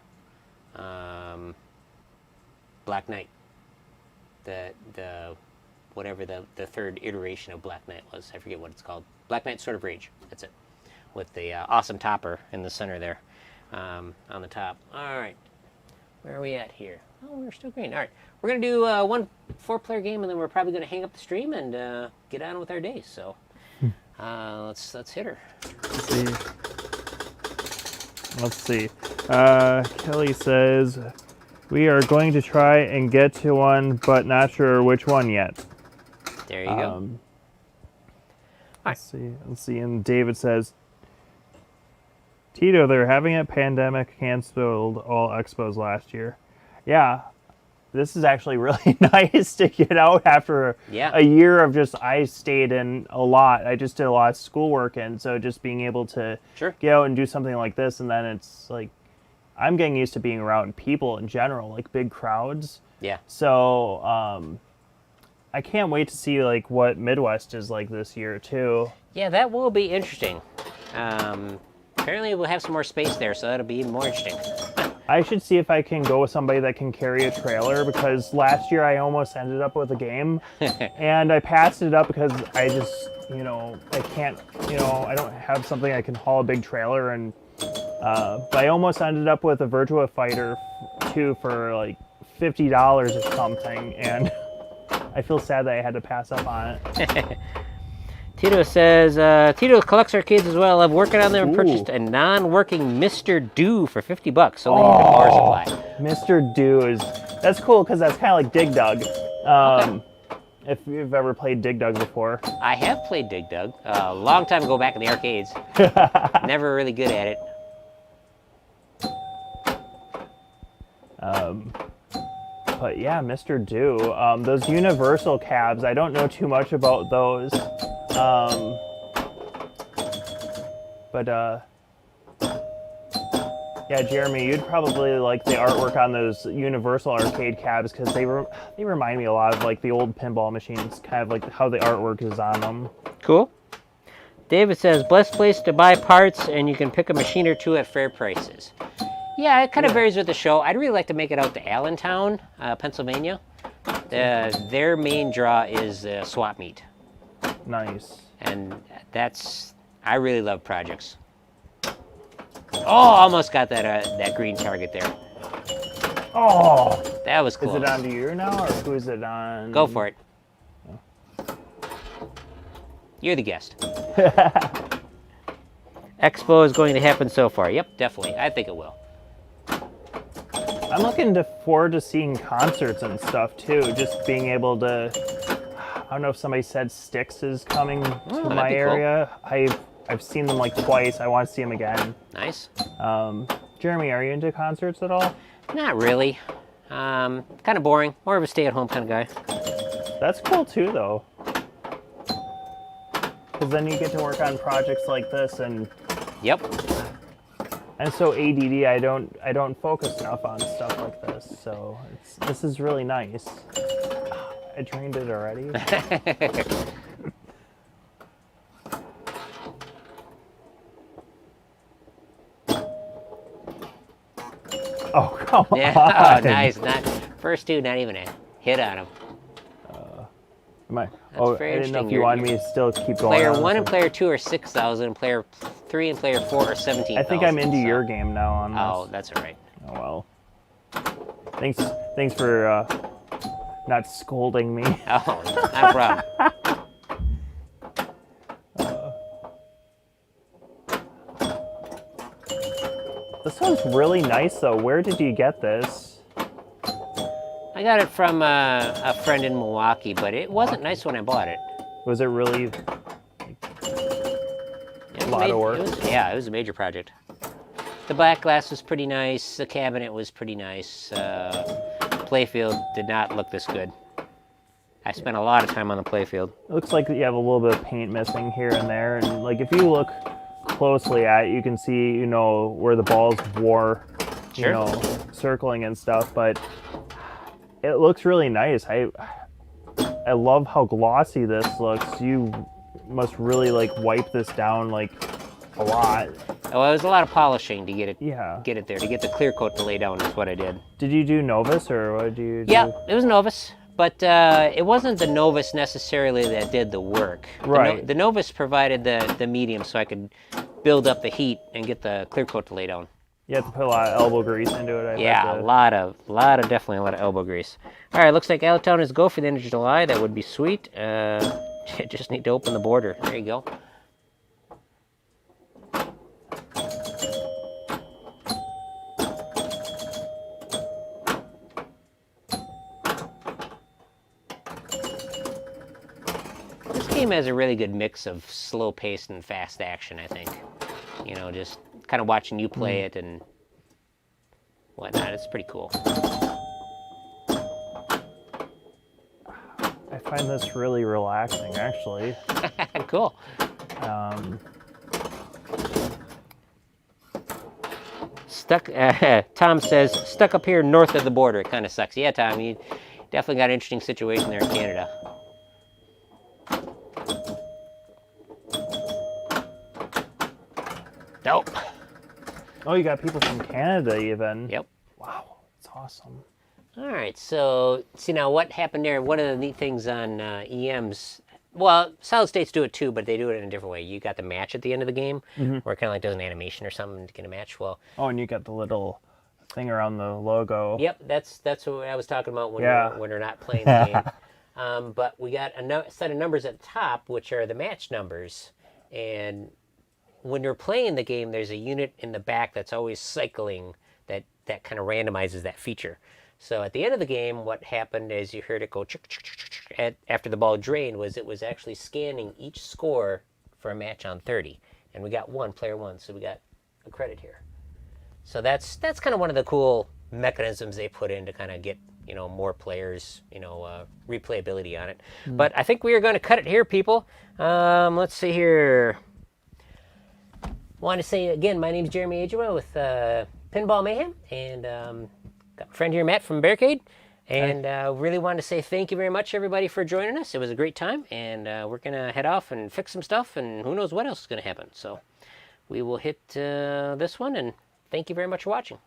[SPEAKER 1] Black Knight. The whatever the third iteration of Black Knight was. I forget what it's called. Black Knight Sword of Rage. That's it. With the awesome topper in the center there, on the top. All right. Where are we at here? Oh, we're still green. All right. We're going to do one 4-player game, and then we're probably going to hang up the stream and get on with our day. So let's hit her.
[SPEAKER 2] Let's see. Kelly says, we are going to try and get to one, but not sure which one yet.
[SPEAKER 1] There you go.
[SPEAKER 2] Let's see. And David says, Tito, they're having a pandemic canceled all expos last year. Yeah, this is actually really nice to get out after a year of just, I stayed in a lot. I just did a lot of schoolwork, and so just being able to get out and do something like this, and then it's like, I'm getting used to being around people in general, like big crowds.
[SPEAKER 1] Yeah.
[SPEAKER 2] So I can't wait to see like what Midwest is like this year too.
[SPEAKER 1] Yeah, that will be interesting. Apparently we'll have some more space there, so that'll be even more interesting.
[SPEAKER 2] I should see if I can go with somebody that can carry a trailer, because last year I almost ended up with a game and I passed it up because I just, I can't, I don't have something I can haul a big trailer, and but I almost ended up with a Virtua Fighter 2 for like $50 or something, and I feel sad that I had to pass up on it.
[SPEAKER 1] Tito says, Tito collects arcades as well. I'm working on them and purchased a non-working Mr. Do for $50. So even power supply.
[SPEAKER 2] Mr. Do that's cool, because that's kind of like Dig Dug. If you've ever played Dig Dug before.
[SPEAKER 1] I have played Dig Dug a long time ago back in the arcades. Never really good at it.
[SPEAKER 2] But yeah, Mr. Do. Those universal cabs, I don't know too much about those. Yeah, Jeremy, you'd probably like the artwork on those universal arcade cabs, because they remind me a lot of like the old pinball machines, kind of like how the artwork is on them.
[SPEAKER 1] Cool. David says, blessed place to buy parts, and you can pick a machine or two at fair prices. Yeah, it kind of varies with the show. I'd really like to make it out to Allentown, Pennsylvania. Their main draw is swap meet.
[SPEAKER 2] Nice.
[SPEAKER 1] And I really love projects. Oh, almost got that green target there.
[SPEAKER 2] Oh!
[SPEAKER 1] That was close.
[SPEAKER 2] Is it on to you now, or who is it on?
[SPEAKER 1] Go for it. You're the guest. Expo is going to happen so far. Yep, definitely. I think it will.
[SPEAKER 2] I'm looking forward to seeing concerts and stuff too. Just being able to, I don't know if somebody said Styx is coming to my area. Cool. I've seen them like twice. I want to see them again.
[SPEAKER 1] Nice.
[SPEAKER 2] Jeremy, are you into concerts at all?
[SPEAKER 1] Not really. Kind of boring. More of a stay-at-home kind of guy.
[SPEAKER 2] That's cool too, though. Because then you get to work on projects like this, and
[SPEAKER 1] yep.
[SPEAKER 2] And so ADD, I don't focus enough on stuff like this. So this is really nice. I drained it already. Oh, come on.
[SPEAKER 1] Oh, nice. First two, not even a hit on him.
[SPEAKER 2] I didn't know if you wanted me to still keep going.
[SPEAKER 1] Player 1 and Player 2 are 6,000. Player 3 and Player 4 are 17,000.
[SPEAKER 2] I think I'm into your game now on this.
[SPEAKER 1] Oh, that's all right.
[SPEAKER 2] Oh, well. Thanks for not scolding me.
[SPEAKER 1] Oh, not a problem.
[SPEAKER 2] This one's really nice, though. Where did you get this?
[SPEAKER 1] I got it from a friend in Milwaukee, but it wasn't nice when I bought it.
[SPEAKER 2] Was it really a lot of work?
[SPEAKER 1] It was a major project. The back glass was pretty nice. The cabinet was pretty nice. Playfield did not look this good. I spent a lot of time on the playfield.
[SPEAKER 2] It looks like you have a little bit of paint missing here and there, and like if you look closely at it, you can see, where the balls wore, circling and stuff, but it looks really nice. I love how glossy this looks. You must really like wipe this down like a lot.
[SPEAKER 1] Oh, it was a lot of polishing to get it
[SPEAKER 2] Yeah.
[SPEAKER 1] get it there, to get the clear coat to lay down is what I did.
[SPEAKER 2] Did you do Novus or what did you do?
[SPEAKER 1] Yeah, it was Novus, but it wasn't the Novus necessarily that did the work.
[SPEAKER 2] Right.
[SPEAKER 1] The Novus provided the medium so I could build up the heat and get the clear coat to lay down.
[SPEAKER 2] You have to put a lot of elbow grease into it.
[SPEAKER 1] Yeah, definitely a lot of elbow grease. All right, looks like Allentown is go for the end of July. That would be sweet. Just need to open the border. There you go. This game has a really good mix of slow pace and fast action, I think. You know, just kind of watching you play it and whatnot. It's pretty cool.
[SPEAKER 2] I find this really relaxing, actually.
[SPEAKER 1] Cool. Tom says, stuck up here north of the border. It kind of sucks. Yeah, Tom, you definitely got an interesting situation there in Canada. Nope.
[SPEAKER 2] Oh, you got people from Canada even.
[SPEAKER 1] Yep.
[SPEAKER 2] Wow, that's awesome.
[SPEAKER 1] All right, so see now what happened there. One of the neat things on EMs, well, solid states do it too, but they do it in a different way. You got the match at the end of the game, where it kind of like does an animation or something to get a match. Well,
[SPEAKER 2] oh, and you got the little thing around the logo.
[SPEAKER 1] Yep, that's what I was talking about when when we're not playing the game. But we got a set of numbers at the top, which are the match numbers, and when you're playing the game, there's a unit in the back that's always cycling that kind of randomizes that feature. So at the end of the game, what happened is you heard it go after the ball drained was it was actually scanning each score for a match on 30. And we got player one, so we got a credit here. So that's kind of one of the cool mechanisms they put in to kind of get, you know, more players, you know, replayability on it. But I think we are going to cut it here, people. Let's see here. Want to say again, my name is Jeremy Adjua with Pinball Mayhem, and got my friend here, Matt from Barricade, and really wanted to say thank you very much, everybody, for joining us. It was a great time, and we're gonna head off and fix some stuff, and who knows what else is gonna happen. So we will hit this one, and thank you very much for watching.